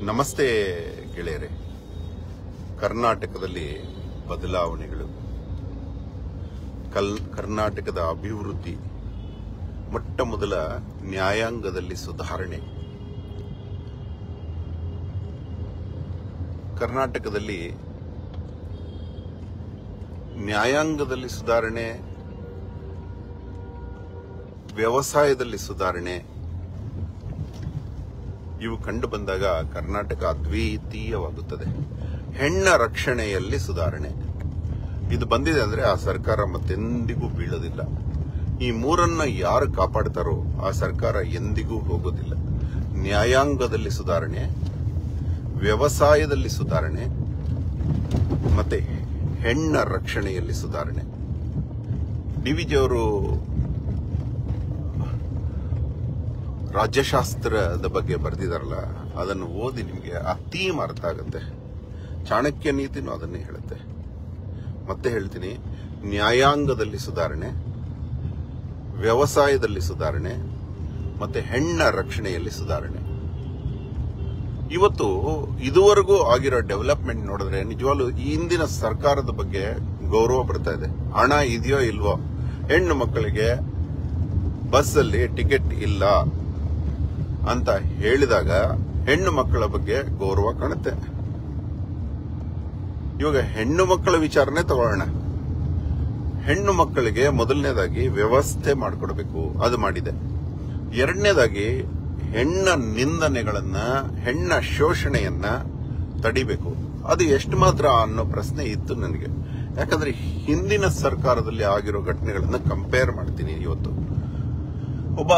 ನಮಸ್ತೆ ಗೆಳೆಯರೆ. ಕರ್ನಾಟಕದಲ್ಲಿ ಬದಲಾವಣೆಗಳು, ಕರ್ನಾಟಕದ ಅಭಿವೃದ್ಧಿ, ಮೊಟ್ಟ ಮೊದಲ ನ್ಯಾಯಾಂಗದಲ್ಲಿ ಸುಧಾರಣೆ. ಕರ್ನಾಟಕದಲ್ಲಿ ನ್ಯಾಯಾಂಗದಲ್ಲಿ ಸುಧಾರಣೆ, ವ್ಯವಸಾಯದಲ್ಲಿ ಸುಧಾರಣೆ ಇವು ಕಂಡು ಬಂದಾಗ ಕರ್ನಾಟಕ ಅದ್ವಿತೀಯವಾಗುತ್ತದೆ. ಹೆಣ್ಣ ರಕ್ಷಣೆಯಲ್ಲಿ ಸುಧಾರಣೆ ಇದು ಬಂದಿದೆ ಅಂದ್ರೆ ಆ ಸರ್ಕಾರ ಮತ್ತೆಂದಿಗೂ ಬೀಳೋದಿಲ್ಲ. ಈ ಮೂರನ್ನ ಯಾರು ಕಾಪಾಡ್ತಾರೋ ಆ ಸರ್ಕಾರ ಎಂದಿಗೂ ಹೋಗೋದಿಲ್ಲ. ನ್ಯಾಯಾಂಗದಲ್ಲಿ ಸುಧಾರಣೆ, ವ್ಯವಸಾಯದಲ್ಲಿ ಸುಧಾರಣೆ ಮತ್ತೆ ಹೆಣ್ಣ ರಕ್ಷಣೆಯಲ್ಲಿ ಸುಧಾರಣೆ. ಡಿ.ವಿ.ಜಿ. ಅವರು ರಾಜ್ಯಶಾಸ್ತ್ರದ ಬಗ್ಗೆ ಬರೆದಿದಾರಲ್ಲ, ಅದನ್ನು ಓದಿ ನಿಮಗೆ ಆ ಥೀಮ್ ಅರ್ಥ ಆಗುತ್ತೆ. ಚಾಣಕ್ಯ ನೀತಿನೂ ಅದನ್ನೇ ಹೇಳುತ್ತೆ. ಮತ್ತೆ ಹೇಳ್ತೀನಿ, ನ್ಯಾಯಾಂಗದಲ್ಲಿ ಸುಧಾರಣೆ, ವ್ಯವಸಾಯದಲ್ಲಿ ಸುಧಾರಣೆ ಮತ್ತೆ ಹೆಣ್ಣ ರಕ್ಷಣೆಯಲ್ಲಿ ಸುಧಾರಣೆ. ಇವತ್ತು ಇದುವರೆಗೂ ಆಗಿರೋ ಡೆವಲಪ್ಮೆಂಟ್ ನೋಡಿದ್ರೆ ನಿಜವಾಗ್ಲೂ ಈ ಹಿಂದಿನ ಸರ್ಕಾರದ ಬಗ್ಗೆ ಗೌರವ ಬರ್ತಾ ಇದೆ. ಹಣ ಇದೆಯೋ ಇಲ್ವೋ, ಹೆಣ್ಣು ಮಕ್ಕಳಿಗೆ ಬಸ್ಸಲ್ಲಿ ಟಿಕೆಟ್ ಇಲ್ಲ ಅಂತ ಹೇಳಿದಾಗ ಹೆಣ್ಣು ಮಕ್ಕಳ ಬಗ್ಗೆ ಗೌರವ ಕಾಣುತ್ತೆ. ಇವಾಗ ಹೆಣ್ಣು ಮಕ್ಕಳ ವಿಚಾರನೆ ತಗೊಳ್ಳೋಣ. ಹೆಣ್ಣು ಮಕ್ಕಳಿಗೆ ಮೊದಲನೇದಾಗಿ ವ್ಯವಸ್ಥೆ ಮಾಡಿಕೊಡ್ಬೇಕು, ಅದು ಮಾಡಿದೆ. ಎರಡನೇದಾಗಿ ಹೆಣ್ಣ ನಿಂದನೆಗಳನ್ನ, ಹೆಣ್ಣ ಶೋಷಣೆಯನ್ನ ತಡಿಬೇಕು. ಅದು ಎಷ್ಟು ಮಾತ್ರ ಅನ್ನೋ ಪ್ರಶ್ನೆ ಇತ್ತು ನನಗೆ. ಯಾಕಂದ್ರೆ ಹಿಂದಿನ ಸರ್ಕಾರದಲ್ಲಿ ಆಗಿರೋ ಘಟನೆಗಳನ್ನ ಕಂಪೇರ್ ಮಾಡ್ತೀನಿ. ಇವತ್ತು ಒಬ್ಬ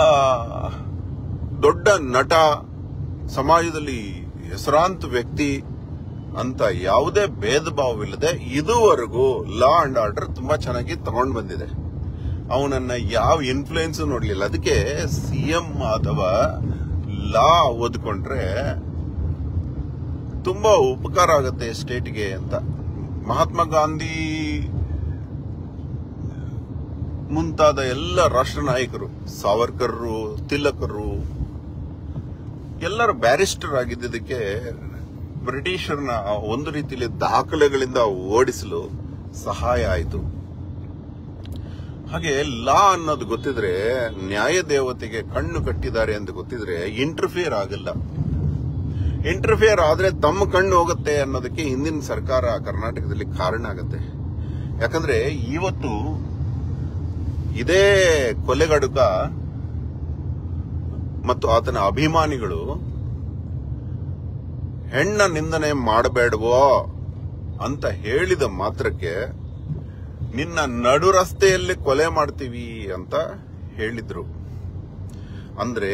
ದೊಡ್ಡ ನಟ, ಸಮಾಜದಲ್ಲಿ ಹೆಸರಾಂತ ವ್ಯಕ್ತಿ ಅಂತ ಯಾವುದೇ ಭೇದ ಭಾವವಿಲ್ಲದೆ ಇದುವರೆಗೂ ಲಾ ಅಂಡ್ ಆರ್ಡರ್ ತುಂಬಾ ಚೆನ್ನಾಗಿ ತಗೊಂಡು ಬಂದಿದೆ. ಅವನನ್ನ ಯಾವ ಇನ್ಫ್ಲೂಯೆನ್ಸ್ ನೋಡ್ಲಿಲ್ಲ. ಅದಕ್ಕೆ ಸಿಎಂ ಅಥವಾ ಲಾ ಓದ್ಕೊಂಡ್ರೆ ತುಂಬಾ ಉಪಕಾರ ಆಗುತ್ತೆ ಸ್ಟೇಟ್ಗೆ ಅಂತ. ಮಹಾತ್ಮ ಗಾಂಧಿ ಮುಂತಾದ ಎಲ್ಲ ರಾಷ್ಟ್ರ ನಾಯಕರು, ಸಾವರ್ಕರ್ರು, ತಿಲಕರು ಎಲ್ಲರೂ ಬ್ಯಾರಿಸ್ಟರ್ ಆಗಿದ್ದಕ್ಕೆ ಬ್ರಿಟಿಷರ್ನ ಒಂದು ರೀತಿಯಲ್ಲಿ ದಾಖಲೆಗಳಿಂದ ಓಡಿಸಲು ಸಹಾಯ ಆಯಿತು. ಹಾಗೆ ಲಾ ಅನ್ನೋದು ಗೊತ್ತಿದ್ರೆ, ನ್ಯಾಯ ದೇವತೆಗೆ ಕಣ್ಣು ಕಟ್ಟಿದ್ದಾರೆ ಅಂತ ಗೊತ್ತಿದ್ರೆ ಇಂಟರ್ಫಿಯರ್ ಆಗಲ್ಲ. ಇಂಟರ್ಫಿಯರ್ ಆದ್ರೆ ತಮ್ಮ ಕಣ್ಣು ಹೋಗುತ್ತೆ ಅನ್ನೋದಕ್ಕೆ ಹಿಂದಿನ ಸರ್ಕಾರ ಕರ್ನಾಟಕದಲ್ಲಿ ಕಾರಣ ಆಗುತ್ತೆ. ಯಾಕಂದ್ರೆ ಇವತ್ತು ಇದೇ ಕೊಲೆಗಡುಕ ಮತ್ತು ಆತನ ಅಭಿಮಾನಿಗಳು ಹೆಣ್ಣ ನಿಂದನೆ ಮಾಡಬೇಡವೋ ಅಂತ ಹೇಳಿದ ಮಾತ್ರಕ್ಕೆ ನಿನ್ನ ನಡು ರಸ್ತೆಯಲ್ಲಿ ಕೊಲೆ ಮಾಡ್ತೀವಿ ಅಂತ ಹೇಳಿದ್ರು. ಅಂದ್ರೆ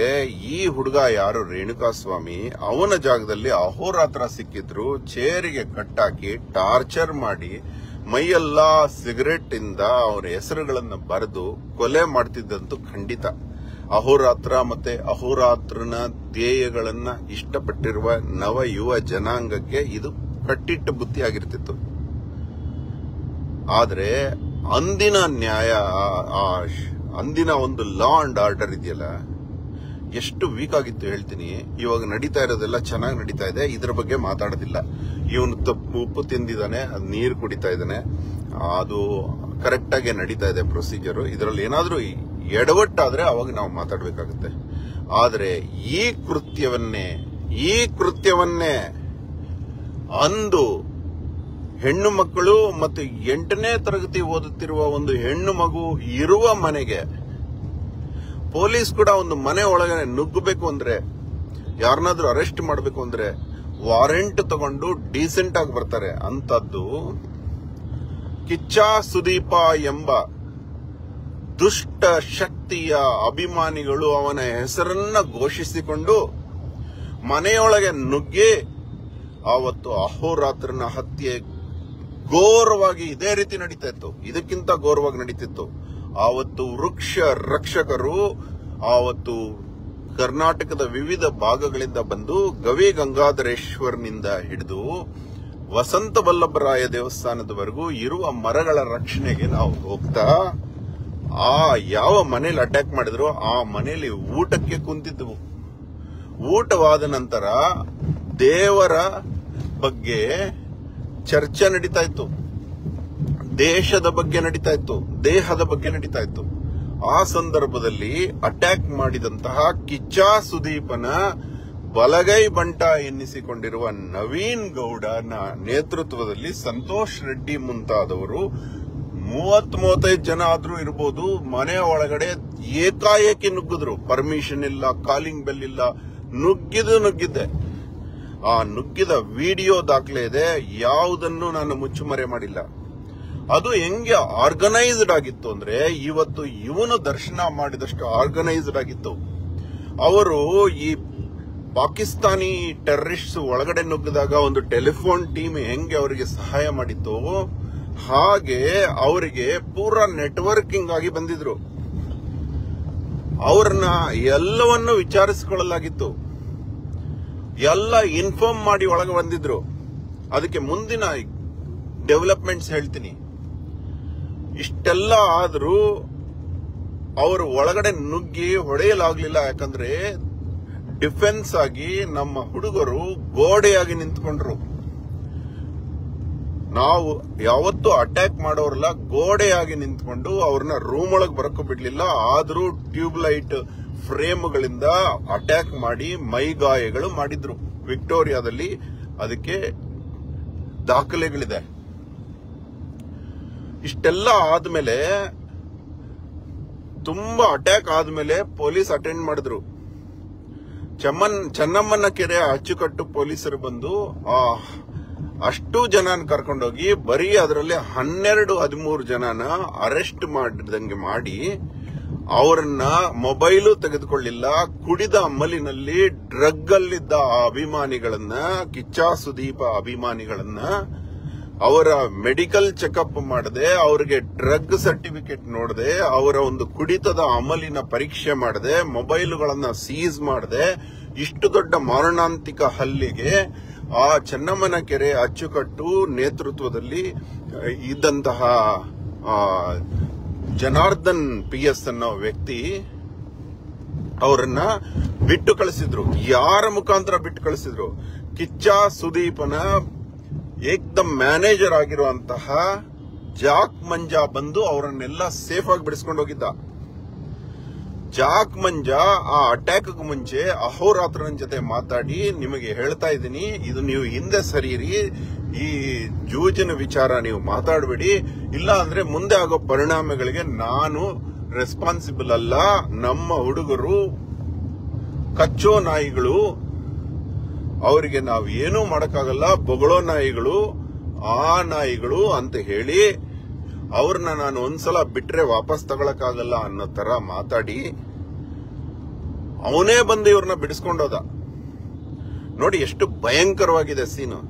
ಈ ಹುಡುಗ ಯಾರು ರೇಣುಕಾಸ್ವಾಮಿ, ಅವನ ಜಾಗದಲ್ಲಿ ಅಹೋರಾತ್ರ ಸಿಕ್ಕಿದ್ರು, ಚೇರಿಗೆ ಕಟ್ಟಾಕಿ ಟಾರ್ಚರ್ ಮಾಡಿ ಮೈಯೆಲ್ಲ ಸಿಗರೆಟ್ ಇಂದ ಅವರ ಹೆಸರುಗಳನ್ನು ಬರೆದು ಕೊಲೆ ಮಾಡ್ತಿದ್ದಂತೂ ಖಂಡಿತ. ಅಹೋರಾತ್ರ ಮತ್ತೆ ಅಹೋರಾತ್ರನ ಧ್ಯೇಯಗಳನ್ನ ಇಷ್ಟಪಟ್ಟಿರುವ ನವ ಯುವ ಜನಾಂಗಕ್ಕೆ ಇದು ಕಟ್ಟಿಟ್ಟ ಬುತ್ತಿ ಆಗಿರ್ತಿತ್ತು. ಆದ್ರೆ ಅಂದಿನ ನ್ಯಾಯ, ಅಂದಿನ ಒಂದು ಲಾ ಅಂಡ್ ಆರ್ಡರ್ ಇದೆಯಲ್ಲ, ಎಷ್ಟು ವೀಕ್ ಆಗಿತ್ತು ಹೇಳ್ತೀನಿ. ಇವಾಗ ನಡೀತಾ ಇರೋದೆಲ್ಲ ಚೆನ್ನಾಗಿ ನಡೀತಾ ಇದೆ, ಇದ್ರ ಬಗ್ಗೆ ಮಾತಾಡೋದಿಲ್ಲ. ಇವನು ಉಪ್ಪು ತಿಂದಿದ್ದಾನೆ, ಅದು ನೀರು ಕುಡಿತಾ ಇದ್ದಾನೆ, ಅದು ಕರೆಕ್ಟ್ ಆಗಿ ನಡೀತಾ ಇದೆ ಪ್ರೊಸೀಜರ್. ಇದರಲ್ಲಿ ಏನಾದ್ರೂ ಎಡವಟ್ಟಾದ್ರೆ ಅವಾಗ ನಾವು ಮಾತಾಡಬೇಕಾಗುತ್ತೆ. ಆದ್ರೆ ಈ ಕೃತ್ಯವನ್ನೇ ಅಂದು ಹೆಣ್ಣು ಮಕ್ಕಳು ಮತ್ತು 8ನೇ ತರಗತಿ ಓದುತ್ತಿರುವ ಒಂದು ಹೆಣ್ಣು ಮಗು ಇರುವ ಮನೆಗೆ ಪೊಲೀಸ್ ಕೂಡ ಒಂದು ಮನೆ ಒಳಗಡೆ ನುಗ್ಗಬೇಕು ಅಂದ್ರೆ, ಯಾರನ್ನಾದ್ರೂ ಅರೆಸ್ಟ್ ಮಾಡಬೇಕು ಅಂದ್ರೆ ವಾರೆಂಟ್ ತಗೊಂಡು ಡೀಸೆಂಟ್ ಆಗಿ ಬರ್ತಾರೆ. ಅಂತದ್ದು ಕಿಚ್ಚ ಸುದೀಪ ಎಂಬ ದುಷ್ಟ ಶಕ್ತಿಯ ಅಭಿಮಾನಿಗಳು ಅವನ ಹೆಸರನ್ನ ಘೋಷಿಸಿಕೊಂಡು ಮನೆಯೊಳಗೆ ನುಗ್ಗಿ ಆವತ್ತು ಅಹೋರಾತ್ರನ ಹತ್ಯೆ ಘೋರವಾಗಿ ಇದೇ ರೀತಿ ನಡೀತಾ ಇತ್ತು, ಇದಕ್ಕಿಂತ ಘೋರವಾಗಿ ನಡೀತಿತ್ತು. ಆವತ್ತು ವೃಕ್ಷ ರಕ್ಷಕರು ಆವತ್ತು ಕರ್ನಾಟಕದ ವಿವಿಧ ಭಾಗಗಳಿಂದ ಬಂದು ಗವಿ ಗಂಗಾಧರೇಶ್ವರನಿಂದ ಹಿಡಿದು ವಸಂತ ವಲ್ಲಭರಾಯ ದೇವಸ್ಥಾನದವರೆಗೂ ಇರುವ ಮರಗಳ ರಕ್ಷಣೆಗೆ ನಾವು ಹೋಗ್ತಾ ಯಾವ ಮನೇಲಿ ಅಟ್ಯಾಕ್ ಮಾಡಿದ್ರು ಆ ಮನೆಯಲ್ಲಿ ಊಟಕ್ಕೆ ಕುಂತಿದ್ದವು. ಊಟವಾದ ನಂತರ ದೇವರ ಬಗ್ಗೆ ಚರ್ಚೆ ನಡೀತಾ ಇತ್ತು, ದೇಶದ ಬಗ್ಗೆ ನಡೀತಾ ಇತ್ತು, ದೇಹದ ಬಗ್ಗೆ ನಡೀತಾ ಇತ್ತು. ಆ ಸಂದರ್ಭದಲ್ಲಿ ಅಟ್ಯಾಕ್ ಮಾಡಿದಂತಹ ಕಿಚ್ಚ ಸುದೀಪನ ಬಲಗೈ ಬಂಟ ಎನ್ನಿಸಿಕೊಂಡಿರುವ ನವೀನ್ ಗೌಡನ ನೇತೃತ್ವದಲ್ಲಿ ಸಂತೋಷ್ ರೆಡ್ಡಿ ಮುಂತಾದವರು 30-35 ಜನ ಆದ್ರೂ ಇರ್ಬೋದು, ಮನೆ ಒಳಗಡೆ ಏಕಾಏಕಿ ನುಗ್ಗಿದ್ರು. ಪರ್ಮಿಷನ್ ಇಲ್ಲ, ಕಾಲಿಂಗ್ ಬೆಲ್ ಇಲ್ಲ, ನುಗ್ಗಿದ್ದೆ. ಆ ನುಗ್ಗಿದ ವಿಡಿಯೋ ದಾಖಲೆ ಇದೆ, ಯಾವುದನ್ನು ನಾನು ಮುಚ್ಚುಮರೆ ಮಾಡಿಲ್ಲ. ಅದು ಹೆಂಗೆ ಆರ್ಗನೈಸ್ಡ್ ಆಗಿತ್ತು ಅಂದ್ರೆ, ಇವತ್ತು ಇವನು ದರ್ಶನ ಮಾಡಿದಷ್ಟು ಆರ್ಗನೈಸ್ಡ್ ಆಗಿತ್ತು. ಅವರು ಈ ಪಾಕಿಸ್ತಾನಿ ಟೆರರಿಸ್ಟ್ ಒಳಗಡೆ ನುಗ್ಗಿದಾಗ ಒಂದು ಟೆಲಿಫೋನ್ ಟೀಮ್ ಹೆಂಗೆ ಅವರಿಗೆ ಸಹಾಯ ಮಾಡಿತ್ತು, ಹಾಗೆ ಅವರಿಗೆ ಪೂರಾ ನೆಟ್ವರ್ಕಿಂಗ್ ಆಗಿ ಬಂದಿದ್ರು. ಅವ್ರನ್ನ ಎಲ್ಲವನ್ನೂ ವಿಚಾರಿಸಿಕೊಳ್ಳಲಾಗಿತ್ತು, ಎಲ್ಲ ಇನ್ಫಾರ್ಮ್ ಮಾಡಿ ಒಳಗೆ ಬಂದಿದ್ರು. ಅದಕ್ಕೆ ಮುಂದಿನ ಡೆವಲಪ್ಮೆಂಟ್ಸ್ ಹೇಳ್ತೀನಿ. ಇಷ್ಟೆಲ್ಲ ಆದ್ರೂ ಅವರು ಒಳಗಡೆ ನುಗ್ಗಿ ಹೊಡೆಯಲಾಗ್ಲಿಲ್ಲ. ಯಾಕಂದ್ರೆ ಡಿಫೆನ್ಸ್ ಆಗಿ ನಮ್ಮ ಹುಡುಗರು ಗೋಡೆಯಾಗಿ ನಿಂತ್ಕೊಂಡ್ರು. ನಾವು ಯಾವತ್ತೂ ಅಟ್ಯಾಕ್ ಮಾಡೋರಲ್ಲ, ಗೋಡೆಯಾಗಿ ನಿಂತ್ಕೊಂಡು ಅವ್ರನ್ನ ರೂಮ್ ಒಳಗೆ ಬರಕ್ಕೂ ಬಿಡ್ಲಿಲ್ಲ. ಆದ್ರೂ ಟ್ಯೂಬ್ ಲೈಟ್ ಫ್ರೇಮ್ಗಳಿಂದ ಅಟ್ಯಾಕ್ ಮಾಡಿ ಮೈಗಾಯಗಳು ಮಾಡಿದ್ರು. ವಿಕ್ಟೋರಿಯಾದಲ್ಲಿ ಅದಕ್ಕೆ ದಾಖಲೆಗಳಿದೆ. ಇಷ್ಟೆಲ್ಲ ಆದ್ಮೇಲೆ, ತುಂಬಾ ಅಟ್ಯಾಕ್ ಆದ್ಮೇಲೆ ಪೊಲೀಸ್ ಅಟೆಂಡ್ ಮಾಡಿದ್ರು. ಚೆನ್ನಮ್ಮನ ಕೆರೆ ಅಚ್ಚುಕಟ್ಟು ಪೊಲೀಸರು ಬಂದು ಅಷ್ಟು ಜನನ ಕರ್ಕೊಂಡೋಗಿ ಬರೀ ಅದರಲ್ಲಿ 12-13 ಜನನ ಅರೆಸ್ಟ್ ಮಾಡಿದಂಗೆ ಮಾಡಿ, ಅವರನ್ನ ಮೊಬೈಲು ತೆಗೆದುಕೊಳ್ಳಿಲ್ಲ. ಕುಡಿದ ಅಮಲಿನಲ್ಲಿ ಡ್ರಗ್ ಅಲ್ಲಿದ್ದ ಅಭಿಮಾನಿಗಳನ್ನ, ಕಿಚ್ಚ ಸುದೀಪ ಅಭಿಮಾನಿಗಳನ್ನ ಅವರ ಮೆಡಿಕಲ್ ಚೆಕಪ್ ಮಾಡದೆ, ಅವರಿಗೆ ಡ್ರಗ್ ಸರ್ಟಿಫಿಕೇಟ್ ನೋಡದೆ, ಅವರ ಒಂದು ಕುಡಿತದ ಅಮಲಿನ ಪರೀಕ್ಷೆ ಮಾಡದೆ, ಮೊಬೈಲ್ಗಳನ್ನ ಸೀಸ್ ಮಾಡದೆ, ಇಷ್ಟು ದೊಡ್ಡ ಮಾರಣಾಂತಿಕ ಹಲ್ಲೆಗೆ ಆ ಚೆನ್ನಮ್ಮನ ಕೆರೆ ಅಚ್ಚುಕಟ್ಟು ನೇತೃತ್ವದಲ್ಲಿ ಇದ್ದಂತಹ ಜನಾರ್ದನ್ PS ಅನ್ನೋ ವ್ಯಕ್ತಿ ಅವರನ್ನ ಬಿಟ್ಟು ಕಳಿಸಿದ್ರು. ಯಾರ ಮುಖಾಂತರ ಬಿಟ್ಟು ಕಳಿಸಿದ್ರು? ಕಿಚ್ಚ ಸುದೀಪನ ಏಕ್ದಮ್ ಮ್ಯಾನೇಜರ್ ಆಗಿರುವಂತಹ ಜಾಕ್ ಮಂಜಾ ಬಂದು ಅವರನ್ನೆಲ್ಲ ಸೇಫ್ ಆಗಿ ಬಿಡಿಸ್ಕೊಂಡು ಹೋಗಿದ್ದ. ಜಾಕ್ ಮಂಜಾ ಆ ಅಟ್ಯಾಕ್ ಮುಂಚೆ ಅಹೋರಾತ್ರನ ಜೊತೆ ಮಾತಾಡಿ, ನಿಮಗೆ ಹೇಳ್ತಾ ಇದ್ದೀನಿ, ಇದು ನೀವು ಹಿಂದೆ ಸರಿಯಿರಿ, ಈ ಜೂಜಿನ ವಿಚಾರ ನೀವು ಮಾತಾಡಬೇಡಿ, ಇಲ್ಲ ಅಂದ್ರೆ ಮುಂದೆ ಆಗೋ ಪರಿಣಾಮಗಳಿಗೆ ನಾನು ರೆಸ್ಪಾನ್ಸಿಬಲ್ ಅಲ್ಲ, ನಮ್ಮ ಹುಡುಗರು ಕಚ್ಚೋ ನಾಯಿಗಳು, ಅವರಿಗೆ ನಾವು ಏನೂ ಮಾಡಕ್ಕಾಗಲ್ಲ, ಬೊಗಳೋ ನಾಯಿಗಳು, ಆ ನಾಯಿಗಳು ಅಂತ ಹೇಳಿ ಅವ್ರನ್ನ ನಾನು ಒಂದ್ಸಲ ಬಿಟ್ರೆ ವಾಪಸ್ ತಗೊಳಕ್ಕಾಗಲ್ಲ ಅನ್ನೋ ತರ ಮಾತಾಡಿ ಅವನೇ ಬಂದು ಇವ್ರನ್ನ ಬಿಡಿಸ್ಕೊಂಡೋದ. ನೋಡಿ ಎಷ್ಟು ಭಯಂಕರವಾಗಿದೆ ಸೀನು.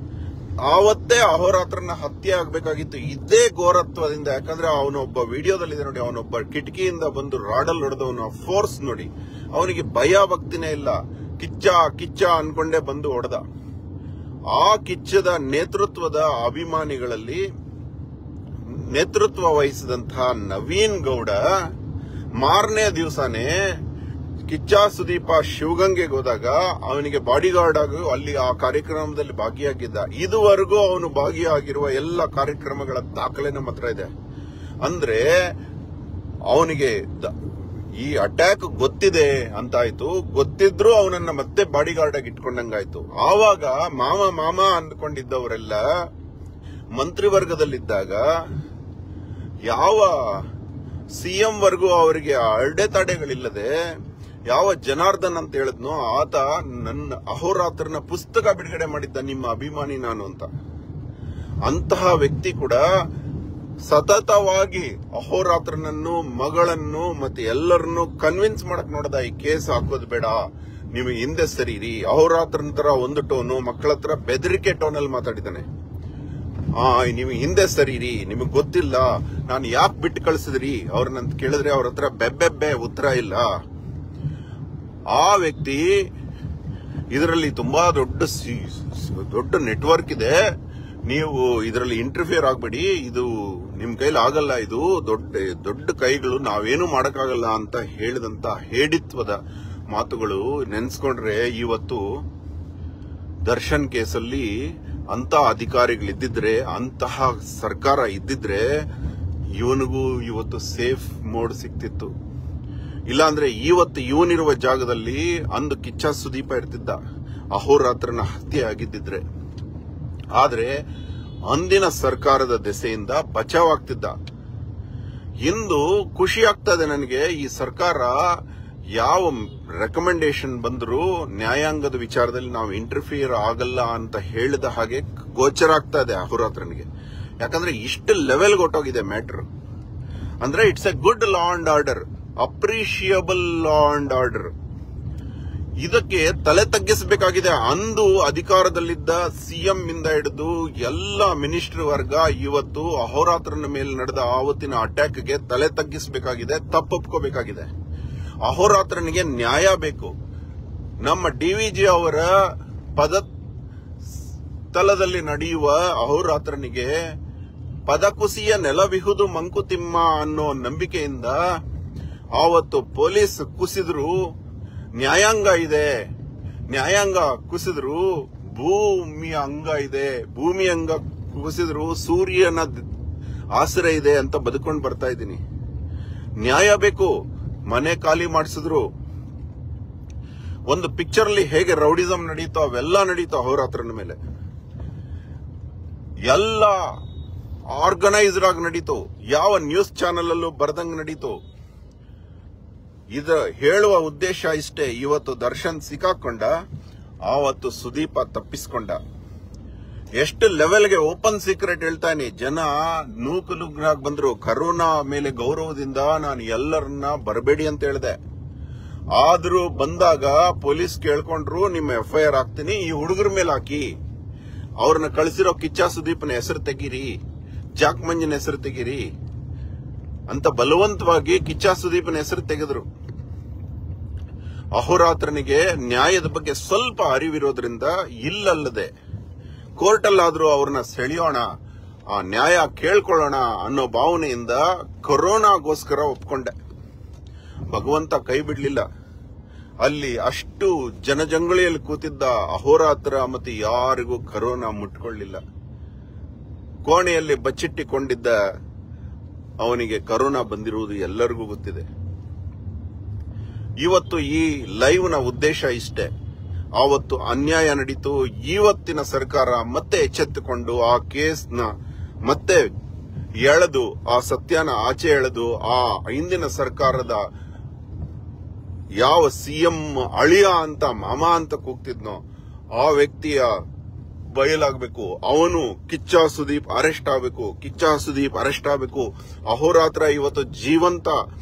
ಆವತ್ತೇ ಅಹೋರಾತ್ರನ ಹತ್ಯೆ ಆಗ್ಬೇಕಾಗಿತ್ತು ಇದೇ ಘೋರತ್ವದಿಂದ. ಯಾಕಂದ್ರೆ ಅವನೊಬ್ಬ ವಿಡಿಯೋದಲ್ಲಿದೆ ನೋಡಿ, ಅವನೊಬ್ಬ ಕಿಟಕಿಯಿಂದ ಬಂದು ರಾಡಲ್ ಹೊಡೆದವನ ಫೋರ್ಸ್ ನೋಡಿ, ಅವನಿಗೆ ಭಯ ಭಕ್ತಿನೇ ಇಲ್ಲ. ಕಿಚ್ಚ ಕಿಚ್ಚ ಅನ್ಕೊಂಡೇ ಬಂದು ಹೊಡೆದ. ಆ ಕಿಚ್ಚದ ನೇತೃತ್ವದ ಅಭಿಮಾನಿಗಳಲ್ಲಿ ನೇತೃತ್ವ ವಹಿಸಿದಂತಹ ನವೀನ್ ಗೌಡ ಮಾರನೇ ದಿವಸನೇ ಕಿಚ್ಚ ಸುದೀಪ ಶಿವಗಂಗೆಗೆ ಹೋದಾಗ ಅವನಿಗೆ ಬಾಡಿಗಾರ್ಡ್ ಆಗಿ ಅಲ್ಲಿ ಆ ಕಾರ್ಯಕ್ರಮದಲ್ಲಿ ಭಾಗಿಯಾಗಿದ್ದ. ಇದುವರೆಗೂ ಅವನು ಭಾಗಿಯಾಗಿರುವ ಎಲ್ಲ ಕಾರ್ಯಕ್ರಮಗಳ ದಾಖಲೆ ನಮ್ಮ ಹತ್ರ ಇದೆ. ಅಂದ್ರೆ ಅವನಿಗೆ ಈ ಅಟ್ಯಾಕ್ ಗೊತ್ತಿದೆ ಅಂತಾಯ್ತು. ಗೊತ್ತಿದ್ರು ಅವನನ್ನ ಮತ್ತೆ ಬಾಡಿಗಾರ್ಡ್ ಆಗಿ ಇಟ್ಕೊಂಡಂಗಾಯ್ತು. ಆವಾಗ ಮಾಮ ಅಂದ್ಕೊಂಡಿದ್ದವರೆಲ್ಲ ಮಂತ್ರಿವರ್ಗದಲ್ಲಿದ್ದಾಗ ಯಾವ ಸಿಎಂ ವರ್ಗೂ ಅವರಿಗೆ ಅಡೆತಡೆಗಳಿಲ್ಲದೆ ಯಾವ ಜನಾರ್ದನ್ ಅಂತ ಹೇಳಿದ್ನೋ ಆತ ನನ್ನ ಅಹೋರಾತ್ರನ ಪುಸ್ತಕ ಬಿಡುಗಡೆ ಮಾಡಿದ್ದ, ನಿಮ್ಮ ಅಭಿಮಾನಿ ನಾನು ಅಂತ. ಅಂತಹ ವ್ಯಕ್ತಿ ಕೂಡ ಸತತವಾಗಿ ಅಹೋರಾತ್ರನನ್ನು, ಮಗಳನ್ನು ಮತ್ತೆ ಎಲ್ಲರನ್ನು ಕನ್ವಿನ್ಸ್ ಮಾಡಕ್ ನೋಡದ, ಈ ಕೇಸ್ ಹಾಕೋದು ಬೇಡ, ನಿಮಗೆ ಹಿಂದೆ ಸರಿರಿ. ಅಹೋರಾತ್ರನ ತರ ಒಂದು ಟೋನು, ಮಕ್ಕಳ ಹತ್ರ ಬೆದರಿಕೆ ಟೋನಲ್ಲಿ ಮಾತಾಡಿದ್ದಾನೆ. ನೀವು ಹಿಂದೆ ಸರಿರಿ, ನಿಮಗ್ ಗೊತ್ತಿಲ್ಲ ನಾನು ಯಾಕೆ ಬಿಟ್ಟು ಕಳಿಸಿದ್ರಿ ಅವ್ರನ್ನಂತ ಕೇಳಿದ್ರೆ ಅವ್ರ ಹತ್ರ ಬೆಬ್ಬೆಬ್ಬೆ ಉತ್ತರ ಇಲ್ಲ. ಆ ವ್ಯಕ್ತಿ ಇದರಲ್ಲಿ ತುಂಬಾ ದೊಡ್ಡ ನೆಟ್ವರ್ಕ್ ಇದೆ, ನೀವು ಇದರಲ್ಲಿ ಇಂಟರ್ಫಿಯರ್ ಆಗ್ಬೇಡಿ, ಇದು ನಿಮ್ ಕೈಲಿ ಆಗಲ್ಲ, ಇದು ದೊಡ್ಡ ಕೈಗಳು, ನಾವೇನು ಮಾಡಕ್ಕಾಗಲ್ಲ ಅಂತ ಹೇಳಿದಂತ ಹೇಡಿತ್ವದ ಮಾತುಗಳು ನೆನ್ಸ್ಕೊಂಡ್ರೆ ಇವತ್ತು ದರ್ಶನ್ ಕೇಸಲ್ಲಿ ಅಂತ ಅಧಿಕಾರಿಗಳಿದ್ದಿದ್ರೆ, ಅಂತಹ ಸರ್ಕಾರ ಇದ್ದಿದ್ರೆ ಇವನಿಗೂ ಇವತ್ತು ಸೇಫ್ ಮೋಡ್ ಸಿಕ್ತಿತ್ತು. ಇಲ್ಲಾಂದ್ರೆ ಇವತ್ತು ಇವನಿರುವ ಜಾಗದಲ್ಲಿ ಅಂದು ಕಿಚ್ಚ ಸುದೀಪ ಇರ್ತಿದ್ದ, ಅಹೋರಾತ್ರನ ಹತ್ಯೆ ಆಗಿದ್ದಿದ್ರೆ. ಆದ್ರೆ ಅಂದಿನ ಸರ್ಕಾರದ ದೆಸೆಯಿಂದ ಬಚಾವ್ ಆಗ್ತಿದ್ದ. ಇಂದು ಖುಷಿ ಆಗ್ತದೆ ನನಗೆ, ಈ ಸರ್ಕಾರ ಯಾವ ರೆಕಮೆಂಡೇಶನ್ ಬಂದರೂ ನ್ಯಾಯಾಂಗದ ವಿಚಾರದಲ್ಲಿ ನಾವು ಇಂಟರ್ಫಿಯರ್ ಆಗಲ್ಲ ಅಂತ ಹೇಳಿದ ಹಾಗೆ ಗೋಚರ ಆಗ್ತಾ ಇದೆ ಅಹೋರಾತ್ರನಿಗೆ. ಯಾಕಂದ್ರೆ ಇಷ್ಟು ಲೆವೆಲ್ ಹೊಟ್ಟೋಗಿದೆ ಮ್ಯಾಟರ್. ಅಂದ್ರೆ it's A good law and order, appreciable law and order. ಇದಕ್ಕೆ ತಲೆ ತಗ್ಗಿಸಬೇಕಾಗಿದೆ. ಅಂದು ಅಧಿಕಾರದಲ್ಲಿದ್ದ ಸಿಎಂ ಇಂದ ಹಿಡಿದು ಎಲ್ಲ ಮಿನಿಸ್ಟರ್ ವರ್ಗ ಇವತ್ತು ಅಹೋರಾತ್ರನ ಮೇಲೆ ನಡೆದ ಆವತ್ತಿನ ಅಟ್ಯಾಕ್ಗೆ ತಲೆ ತಗ್ಗಿಸಬೇಕಾಗಿದೆ, ತಪ್ಪೊಪ್ಕೋಬೇಕಾಗಿದೆ. ಅಹೋರಾತ್ರನಿಗೆ ನ್ಯಾಯ ಬೇಕು. ನಮ್ಮ ಡಿವಿಜಿ ಅವರ ಪದತಲದಲ್ಲಿ ನಡೆಯುವ ಅಹೋರಾತ್ರನಿಗೆ ಪದಕುಸಿಯ ನೆಲವಿಹುದು ಮಂಕುತಿಮ್ಮ ಅನ್ನೋ ನಂಬಿಕೆಯಿಂದ ಆವತ್ತು ಪೊಲೀಸ್ ಕುಸಿದ್ರು. ನ್ಯಾಯಾಂಗ ಇದೆ, ನ್ಯಾಯಾಂಗ ಕುಸಿದ್ರು ಭೂಮಿಯ ಅಂಗ ಇದೆ, ಭೂಮಿ ಅಂಗ ಕುಸಿದ್ರು ಸೂರ್ಯನ ಆಸರೆ ಇದೆ ಅಂತ ಬದುಕೊಂಡು ಬರ್ತಾ ಇದ್ದೀನಿ. ನ್ಯಾಯ ಬೇಕು. ಮನೆ ಖಾಲಿ ಮಾಡಿಸಿದ್ರು. ಒಂದು ಪಿಕ್ಚರ್ ಅಲ್ಲಿ ಹೇಗೆ ರೌಡಿಸಂ ನಡೀತೋ ಅವೆಲ್ಲ ನಡೀತೋ ಅಹೋರಾತ್ರನ ಮೇಲೆ. ಎಲ್ಲ ಆರ್ಗನೈಸ್ಡ್ ಆಗಿ ನಡೀತು. ಯಾವ ನ್ಯೂಸ್ ಚಾನೆಲ್ ಅಲ್ಲೂ ಬರ್ದಂಗ್ ನಡೀತು. ಹೇಳುವ ಉದ್ದೇಶ ಇಷ್ಟೇ, ಇವತ್ತು ದರ್ಶನ್ ಸಿಕ್ಕಾಕೊಂಡ, ಆವತ್ತು ಸುದೀಪ ತಪ್ಪಿಸ್ಕೊಂಡ. ಎಷ್ಟು ಲೆವೆಲ್ಗೆ ಓಪನ್ ಸೀಕ್ರೆಟ್ ಹೇಳ್ತಾನೆ. ಜನ ನೂಕುನುಗ್ರಾಗಿ ಬಂದ್ರು. ಕರೋನಾ ಮೇಲೆ ಗೌರವದಿಂದ ನಾನು ಎಲ್ಲರನ್ನ ಬರಬೇಡಿ ಅಂತ ಹೇಳಿದೆ. ಆದ್ರೂ ಬಂದಾಗ ಪೊಲೀಸ್ ಕೇಳ್ಕೊಂಡ್ರು, ನಿಮ್ಮ FIR ಹಾಕ್ತೀನಿ, ಈ ಹುಡುಗರ ಮೇಲೆ ಹಾಕಿ, ಅವ್ರನ್ನ ಕಳಿಸಿರೋ ಕಿಚ್ಚ ಸುದೀಪ್ನ ಹೆಸರು ತೆಗೀರಿ, ಜಾಕ್ ಮಂಜನ ಹೆಸರು ತೆಗೀರಿ ಅಂತ ಬಲವಂತವಾಗಿ ಕಿಚ್ಚ ಸುದೀಪನ ಹೆಸರು ತೆಗೆದ್ರು. ಅಹೋರಾತ್ರನಿಗೆ ನ್ಯಾಯದ ಬಗ್ಗೆ ಸ್ವಲ್ಪ ಅರಿವಿರೋದ್ರಿಂದ ಇಲ್ಲಲ್ಲದೆ ಕೋರ್ಟಲ್ಲಾದ್ರೂ ಅವ್ರನ್ನ ಸೆಳೆಯೋಣ, ಆ ನ್ಯಾಯ ಕೇಳ್ಕೊಳ್ಳೋಣ ಅನ್ನೋ ಭಾವನೆಯಿಂದ ಕೊರೋನಾಗೋಸ್ಕರ ಒಪ್ಕೊಂಡೆ. ಭಗವಂತ ಕೈ ಬಿಡ್ಲಿಲ್ಲ. ಅಲ್ಲಿ ಅಷ್ಟು ಜನಜಂಗುಳಿಯಲ್ಲಿ ಕೂತಿದ್ದ ಅಹೋರಾತ್ರ ಮತ್ತೆ ಯಾರಿಗೂ ಕರೋನಾ ಮುಟ್ಕೊಳ್ಳಿಲ್ಲ. ಕೋಣೆಯಲ್ಲಿ ಬಚ್ಚಿಟ್ಟಿಕೊಂಡಿದ್ದ ಅವನಿಗೆ ಕರೋನಾ ಬಂದಿರುವುದು ಎಲ್ಲರಿಗೂ ಗೊತ್ತಿದೆ. ಇವತ್ತು ಈ ಲೈವ್ ನ ಉದ್ದೇಶ ಇಷ್ಟೇ. ಆವತ್ತು ಅನ್ಯಾಯ ನಡೀತು. ಇವತ್ತಿನ ಸರ್ಕಾರ ಮತ್ತೆ ಎಚ್ಚೆತ್ತುಕೊಂಡು ಆ ಕೇಸ್ನ ಮತ್ತೆ ಎಳೆದು, ಆ ಸತ್ಯನ ಆಚೆ ಎಳೆದು, ಆ ಹಿಂದಿನ ಸರ್ಕಾರದ ಯಾವ ಸಿಎಂ ಅಳಿಯ ಅಂತ ಮಾಮ ಅಂತ ಕೂಗ್ತಿದ್ನೋ ಆ ವ್ಯಕ್ತಿಯ ಬಯಲಾಗಬೇಕು. ಅವನು ಕಿಚ್ಚ ಸುದೀಪ್ ಅರೆಸ್ಟ್ ಆಗಬೇಕು, ಕಿಚ್ಚ ಸುದೀಪ್ ಅರೆಸ್ಟ್ ಆಗಬೇಕು. ಅಹೋರಾತ್ರ ಇವತ್ತು ಜೀವಂತ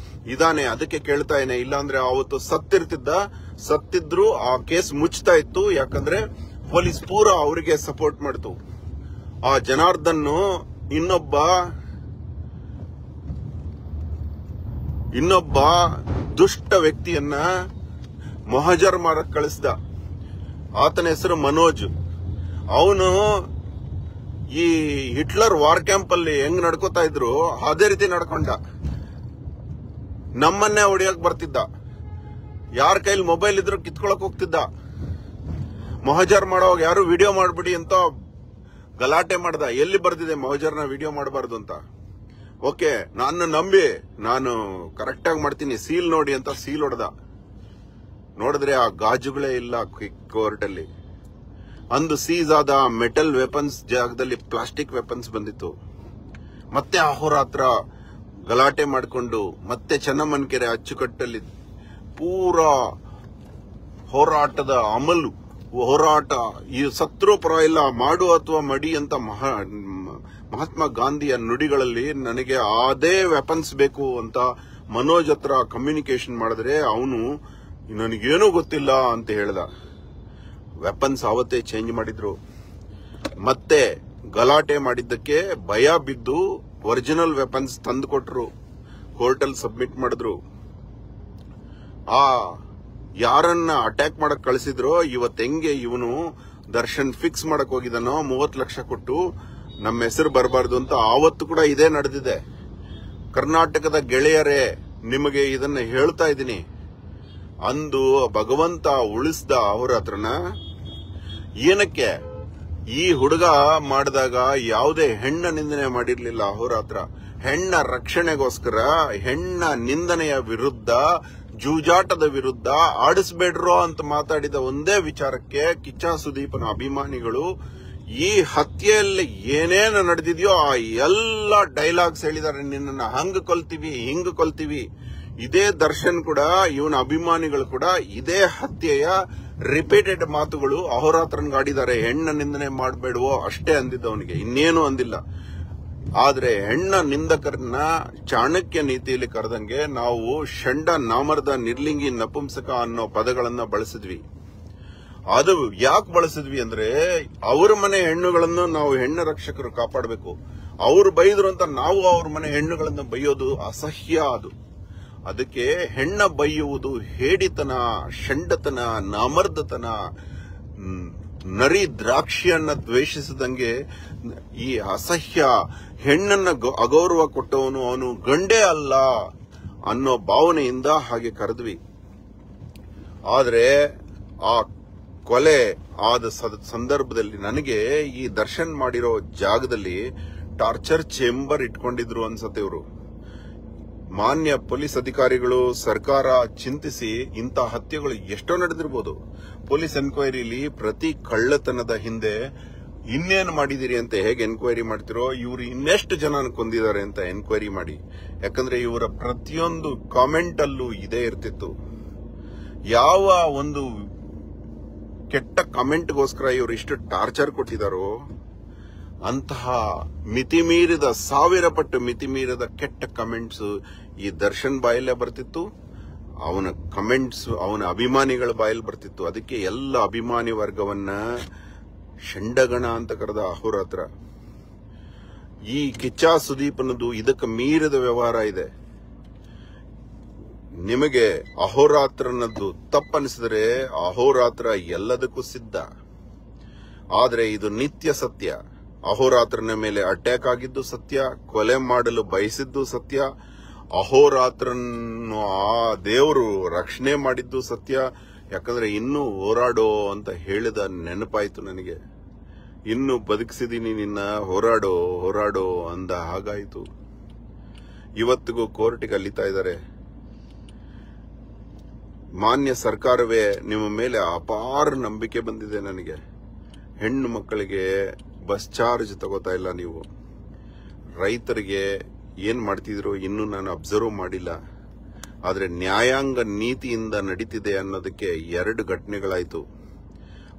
ಇದಾನೆ, ಅದಕ್ಕೆ ಕೇಳ್ತಾ ಇದ್ದೇನೆ. ಇಲ್ಲಾಂದ್ರೆ ಅವತ್ತು ಸತ್ತಿದ್ರು ಆ ಕೇಸ್ ಮುಚ್ತಾ ಇತ್ತು. ಯಾಕಂದ್ರೆ ಪೊಲೀಸ್ ಪೂರ ಅವರಿಗೆ ಸಪೋರ್ಟ್ ಮಾಡ್ತು. ಆ ಜನಾರ್ದನ್ ಇನ್ನೊಬ್ಬ ದುಷ್ಟ ವ್ಯಕ್ತಿಯನ್ನ ಮೊಹಜರ್ ಮಾಡಕ್ ಕಳಿಸ್ದ. ಆತನ ಹೆಸರು ಮನೋಜ್. ಅವನು ಈ ಹಿಟ್ಲರ್ ವಾರ್ ಕ್ಯಾಂಪ್ ಅಲ್ಲಿ ಹೆಂಗ್ ನಡ್ಕೋತಾ ಇದ್ರು ಅದೇ ರೀತಿ ನಡ್ಕೊಂಡ. ನಮ್ಮನ್ನೇ ಹೊಡಿಯಕ್ ಬರ್ತಿದ್ದ. ಯಾರ ಕೈಲಿ ಮೊಬೈಲ್ ಇದ್ರು ಕಿತ್ಕೊಳಕ್ ಹೋಗ್ತಿದ್ದ. ಮೊಹಜರ್ ಮಾಡೋವಾಗ ಯಾರು ವಿಡಿಯೋ ಮಾಡ್ಬಿಡಿ ಅಂತ ಗಲಾಟೆ ಮಾಡ್ದ. ಎಲ್ಲಿ ಬರ್ದಿದೆ ಮೊಹಜರ್ನ ವಿಡಿಯೋ ಮಾಡಬಾರ್ದು ಅಂತ? ಓಕೆ, ನಾನು ನಂಬಿ ನಾನು ಕರೆಕ್ಟ್ ಆಗಿ ಮಾಡ್ತೀನಿ, ಸೀಲ್ ನೋಡಿ ಅಂತ ಸೀಲ್ ಹೊಡೆದ. ನೋಡಿದ್ರೆ ಆ ಗಾಜುಗಳೇ ಇಲ್ಲ ಕೋರ್ಟ್ ಅಲ್ಲಿ. ಅಂದು ಸೀಸ್ ಆದ ಮೆಟಲ್ ವೆಪನ್ಸ್ ಜಾಗದಲ್ಲಿ ಪ್ಲಾಸ್ಟಿಕ್ ವೆಪನ್ಸ್ ಬಂದಿತ್ತು. ಮತ್ತೆ ಅಹೋರಾತ್ರ ಗಲಾಟೆ ಮಾಡಿಕೊಂಡು ಮತ್ತೆ ಚೆನ್ನಮ್ಮನಕೆರೆ ಅಚ್ಚುಕಟ್ಟಲ್ಲಿ ಪೂರಾ ಹೋರಾಟದ ಅಮಲು, ಹೋರಾಟ, ಈ ಸತ್ರು ಪರವಾಗಿಲ್ಲ, ಮಾಡು ಅಥವಾ ಮಡಿ ಅಂತ ಮಹಾತ್ಮ ಗಾಂಧಿಯ ನುಡಿಗಳಲ್ಲಿ ನನಗೆ ಅದೇ ವೆಪನ್ಸ್ ಬೇಕು ಅಂತ ಮನೋಜ್ ಹತ್ರ ಕಮ್ಯುನಿಕೇಶನ್ ಮಾಡಿದ್ರೆ ಅವನು ನನಗೇನೂ ಗೊತ್ತಿಲ್ಲ ಅಂತ ಹೇಳ್ದ. ವೆಪನ್ಸ್ ಅವತ್ತೇ ಚೇಂಜ್ ಮಾಡಿದ್ರು. ಮತ್ತೆ ಗಲಾಟೆ ಮಾಡಿದ್ದಕ್ಕೆ ಭಯ ಬಿದ್ದು ಒರಿಜಿನಲ್ ವೆಪನ್ಸ್ ತಂದು ಕೊಟ್ರು, ಕೋರ್ಟಲ್ಲಿ ಸಬ್ಮಿಟ್ ಮಾಡಿದ್ರು. ಆ ಯಾರನ್ನ ಅಟ್ಯಾಕ್ ಮಾಡಕ್ ಕಳಿಸಿದ್ರೋ ಇವತ್ತು ಹೆಂಗೆ ಇವನು ದರ್ಶನ್ ಫಿಕ್ಸ್ ಮಾಡಕ್ ಹೋಗಿದಾನೋ 30 ಲಕ್ಷ ಕೊಟ್ಟು ನಮ್ಮ ಹೆಸರು ಬರಬಾರ್ದು ಅಂತ, ಆವತ್ತು ಕೂಡ ಇದೇ ನಡೆದಿದೆ. ಕರ್ನಾಟಕದ ಗೆಳೆಯರೇ, ನಿಮಗೆ ಇದನ್ನ ಹೇಳ್ತಾ ಇದ್ದೀನಿ. ಅಂದು ಭಗವಂತ ಉಳಿಸ್ದ ಅಹೋರಾತ್ರನ. ಏನಕ್ಕೆ? ಈ ಹುಡುಗ ಮಾಡಿದಾಗ ಯಾವುದೇ ಹೆಣ್ಣ ನಿಂದನೆ ಮಾಡಿರ್ಲಿಲ್ಲ ಅಹೋರಾತ್ರ. ಹೆಣ್ಣ ರಕ್ಷಣೆಗೋಸ್ಕರ, ಹೆಣ್ಣ ನಿಂದನೆಯ ವಿರುದ್ಧ, ಜೂಜಾಟದ ವಿರುದ್ಧ ಆಡಿಸ್ಬೇಡ್ರೋ ಅಂತ ಮಾತಾಡಿದ ಒಂದೇ ವಿಚಾರಕ್ಕೆ ಕಿಚ್ಚ ಸುದೀಪನ ಅಭಿಮಾನಿಗಳು ಈ ಹತ್ಯೆಯಲ್ಲಿ ಏನೇನು ನಡೆದಿದೆಯೋ ಆ ಎಲ್ಲ ಡೈಲಾಗ್ಸ್ ಹೇಳಿದ್ದಾರೆ. ನಿನ್ನನ್ನ ಹಂಗ ಕೊಲ್ತೀವಿ, ಹಿಂಗ ಕೊಲ್ತೀವಿ. ಇದೇ ದರ್ಶನ್ ಕೂಡ, ಇವನ ಅಭಿಮಾನಿಗಳು ಕೂಡ ಇದೇ ಹತ್ಯೆಯ ರಿಪೀಟೆಡ್ ಮಾತುಗಳು ಅಹೋರಾತ್ರನ್ಗಾಡಿದ್ದಾರೆ. ಹೆಣ್ಣ ನಿಂದನೆ ಮಾಡಬೇಡವೋ ಅಷ್ಟೇ ಅಂದಿದ್ದ ಅವನಿಗೆ, ಇನ್ನೇನು ಅಂದಿಲ್ಲ. ಆದ್ರೆ ಹೆಣ್ಣ ನಿಂದಕರನ್ನ ಚಾಣಕ್ಯ ನೀತಿಯಲ್ಲಿ ಕರೆದಂಗೆ ನಾವು ಷಂಡ, ನಾಮರ್ದ, ನಿರ್ಲಿಂಗಿ, ನಪುಂಸಕ ಅನ್ನೋ ಪದಗಳನ್ನ ಬಳಸಿದ್ವಿ. ಅದು ಯಾಕೆ ಬಳಸಿದ್ವಿ ಅಂದ್ರೆ ಅವ್ರ ಮನೆ ಹೆಣ್ಣುಗಳನ್ನು ನಾವು ಹೆಣ್ಣ ರಕ್ಷಕರು ಕಾಪಾಡಬೇಕು. ಅವ್ರು ಬೈದ್ರು ಅಂತ ನಾವು ಅವ್ರ ಮನೆ ಹೆಣ್ಣುಗಳನ್ನು ಬೈಯೋದು ಅಸಹ್ಯ. ಅದಕ್ಕೆ ಹೆಣ್ಣ ಬೈಯುವುದು ಹೇಡಿತನ, ಷಂಡತನ, ನಾಮರ್ದತನ, ನರಿ ದ್ರಾಕ್ಷಿಯನ್ನ ದ್ವೇಷಿಸಿದಂಗೆ ಈ ಅಸಹ್ಯ. ಹೆಣ್ಣನ್ನ ಅಗೌರವ ಕೊಟ್ಟವನು ಅವನು ಗಂಡೇ ಅಲ್ಲ ಅನ್ನೋ ಭಾವನೆಯಿಂದ ಹಾಗೆ ಕರೆದ್ವಿ. ಆದ್ರೆ ಆ ಕೊಲೆ ಆದ ಸಂದರ್ಭದಲ್ಲಿ ನನಗೆ ಈ ದರ್ಶನ್ ಮಾಡಿರೋ ಜಾಗದಲ್ಲಿ ಟಾರ್ಚರ್ ಚೇಂಬರ್ ಇಟ್ಕೊಂಡಿದ್ರು ಅನ್ಸತ್ತೆ ಇವರು. ಮಾನ್ಯ ಪೊಲೀಸ್ ಅಧಿಕಾರಿಗಳು, ಸರ್ಕಾರ ಚಿಂತಿಸಿ ಇಂಥ ಹತ್ಯೆಗಳು ಎಷ್ಟೋ ನಡೆದಿರಬಹುದು. ಪೊಲೀಸ್ ಎನ್ಕ್ವೈರಿಲಿ ಪ್ರತಿ ಕಳ್ಳತನದ ಹಿಂದೆ ಇನ್ನೇನು ಮಾಡಿದಿರಿ ಅಂತ ಹೇಗೆ ಎನ್ಕ್ವೈರಿ ಮಾಡ್ತಿರೋ, ಇವರು ಇನ್ನೆಷ್ಟು ಜನ ಕೊಂದಿದ್ದಾರೆ ಅಂತ ಎನ್ಕ್ವೈರಿ ಮಾಡಿ. ಯಾಕಂದ್ರೆ ಇವರ ಪ್ರತಿಯೊಂದು ಕಾಮೆಂಟ್ ಅಲ್ಲೂ ಇದೇ ಇರ್ತಿತ್ತು. ಯಾವ ಒಂದು ಕೆಟ್ಟ ಕಾಮೆಂಟ್ಗೋಸ್ಕರ ಇವರು ಇಷ್ಟು ಟಾರ್ಚರ್ ಕೊಟ್ಟಿದ್ದಾರೋ ಅಂತಹ ಮಿತಿಮೀರಿದ, 1000 ಪಟ್ಟು ಮಿತಿಮೀರಿದ ಕೆಟ್ಟ ಕಮೆಂಟ್ಸ್ ಈ ದರ್ಶನ್ ಬಾಯಲ್ಲೇ ಬರ್ತಿತ್ತು. ಅವನ ಕಮೆಂಟ್ಸ್ ಅವನ ಅಭಿಮಾನಿಗಳ ಬಾಯಲ್ಲಿ ಬರ್ತಿತ್ತು. ಅದಕ್ಕೆ ಎಲ್ಲ ಅಭಿಮಾನಿ ವರ್ಗವನ್ನ ಷಂಡಗಣ ಅಂತ ಕರೆದ ಅಹೋರಾತ್ರ. ಈ ಕಿಚ್ಚ ಸುದೀಪನದು ಇದಕ್ಕೆ ಮೀರಿದ ವ್ಯವಹಾರ ಇದೆ. ನಿಮಗೆ ಅಹೋರಾತ್ರನದ್ದು ತಪ್ಪನಿಸಿದರೆ ಅಹೋರಾತ್ರ ಎಲ್ಲದಕ್ಕೂ ಸಿದ್ಧ. ಆದ್ರೆ ಇದು ನಿತ್ಯ ಸತ್ಯ. ಅಹೋರಾತ್ರನ ಮೇಲೆ ಅಟ್ಯಾಕ್ ಆಗಿದ್ದು ಸತ್ಯ, ಕೊಲೆ ಮಾಡಲು ಬಯಸಿದ್ದು ಸತ್ಯ, ಅಹೋರಾತ್ರನ್ನು ಆ ದೇವರು ರಕ್ಷಣೆ ಮಾಡಿದ್ದು ಸತ್ಯ. ಯಾಕಂದ್ರೆ ಇನ್ನೂ ಹೋರಾಡೋ ಅಂತ ಹೇಳಿದ ನೆನಪಾಯ್ತು ನನಗೆ. ಇನ್ನು ಬದುಕಿಸಿದೀನಿ ನಿನ್ನ, ಹೋರಾಡೋ ಹೋರಾಡೋ ಅಂದ ಹಾಗಾಯಿತು. ಇವತ್ತಿಗೂ ಕೋರ್ಟಿಗೆ ಅಲ್ಲಿತಾ ಇದ್ದಾರೆ. ಮಾನ್ಯ ಸರ್ಕಾರವೇ, ನಿಮ್ಮ ಮೇಲೆ ಅಪಾರ ನಂಬಿಕೆ ಬಂದಿದೆ ನನಗೆ. ಹೆಣ್ಣು ಮಕ್ಕಳಿಗೆ ಬಸ್ ಚಾರ್ಜ್ ತಗೋತಾ ಇಲ್ಲ ನೀವು. ರೈತರಿಗೆ ಏನ್ ಮಾಡ್ತಿದ್ರು ಇನ್ನೂ ನಾನು ಅಬ್ಸರ್ವ್ ಮಾಡಿಲ್ಲ. ಆದ್ರೆ ನ್ಯಾಯಾಂಗ ನೀತಿಯಿಂದ ನಡೀತಿದೆ ಅನ್ನೋದಕ್ಕೆ 2 ಘಟನೆಗಳಾಯ್ತು.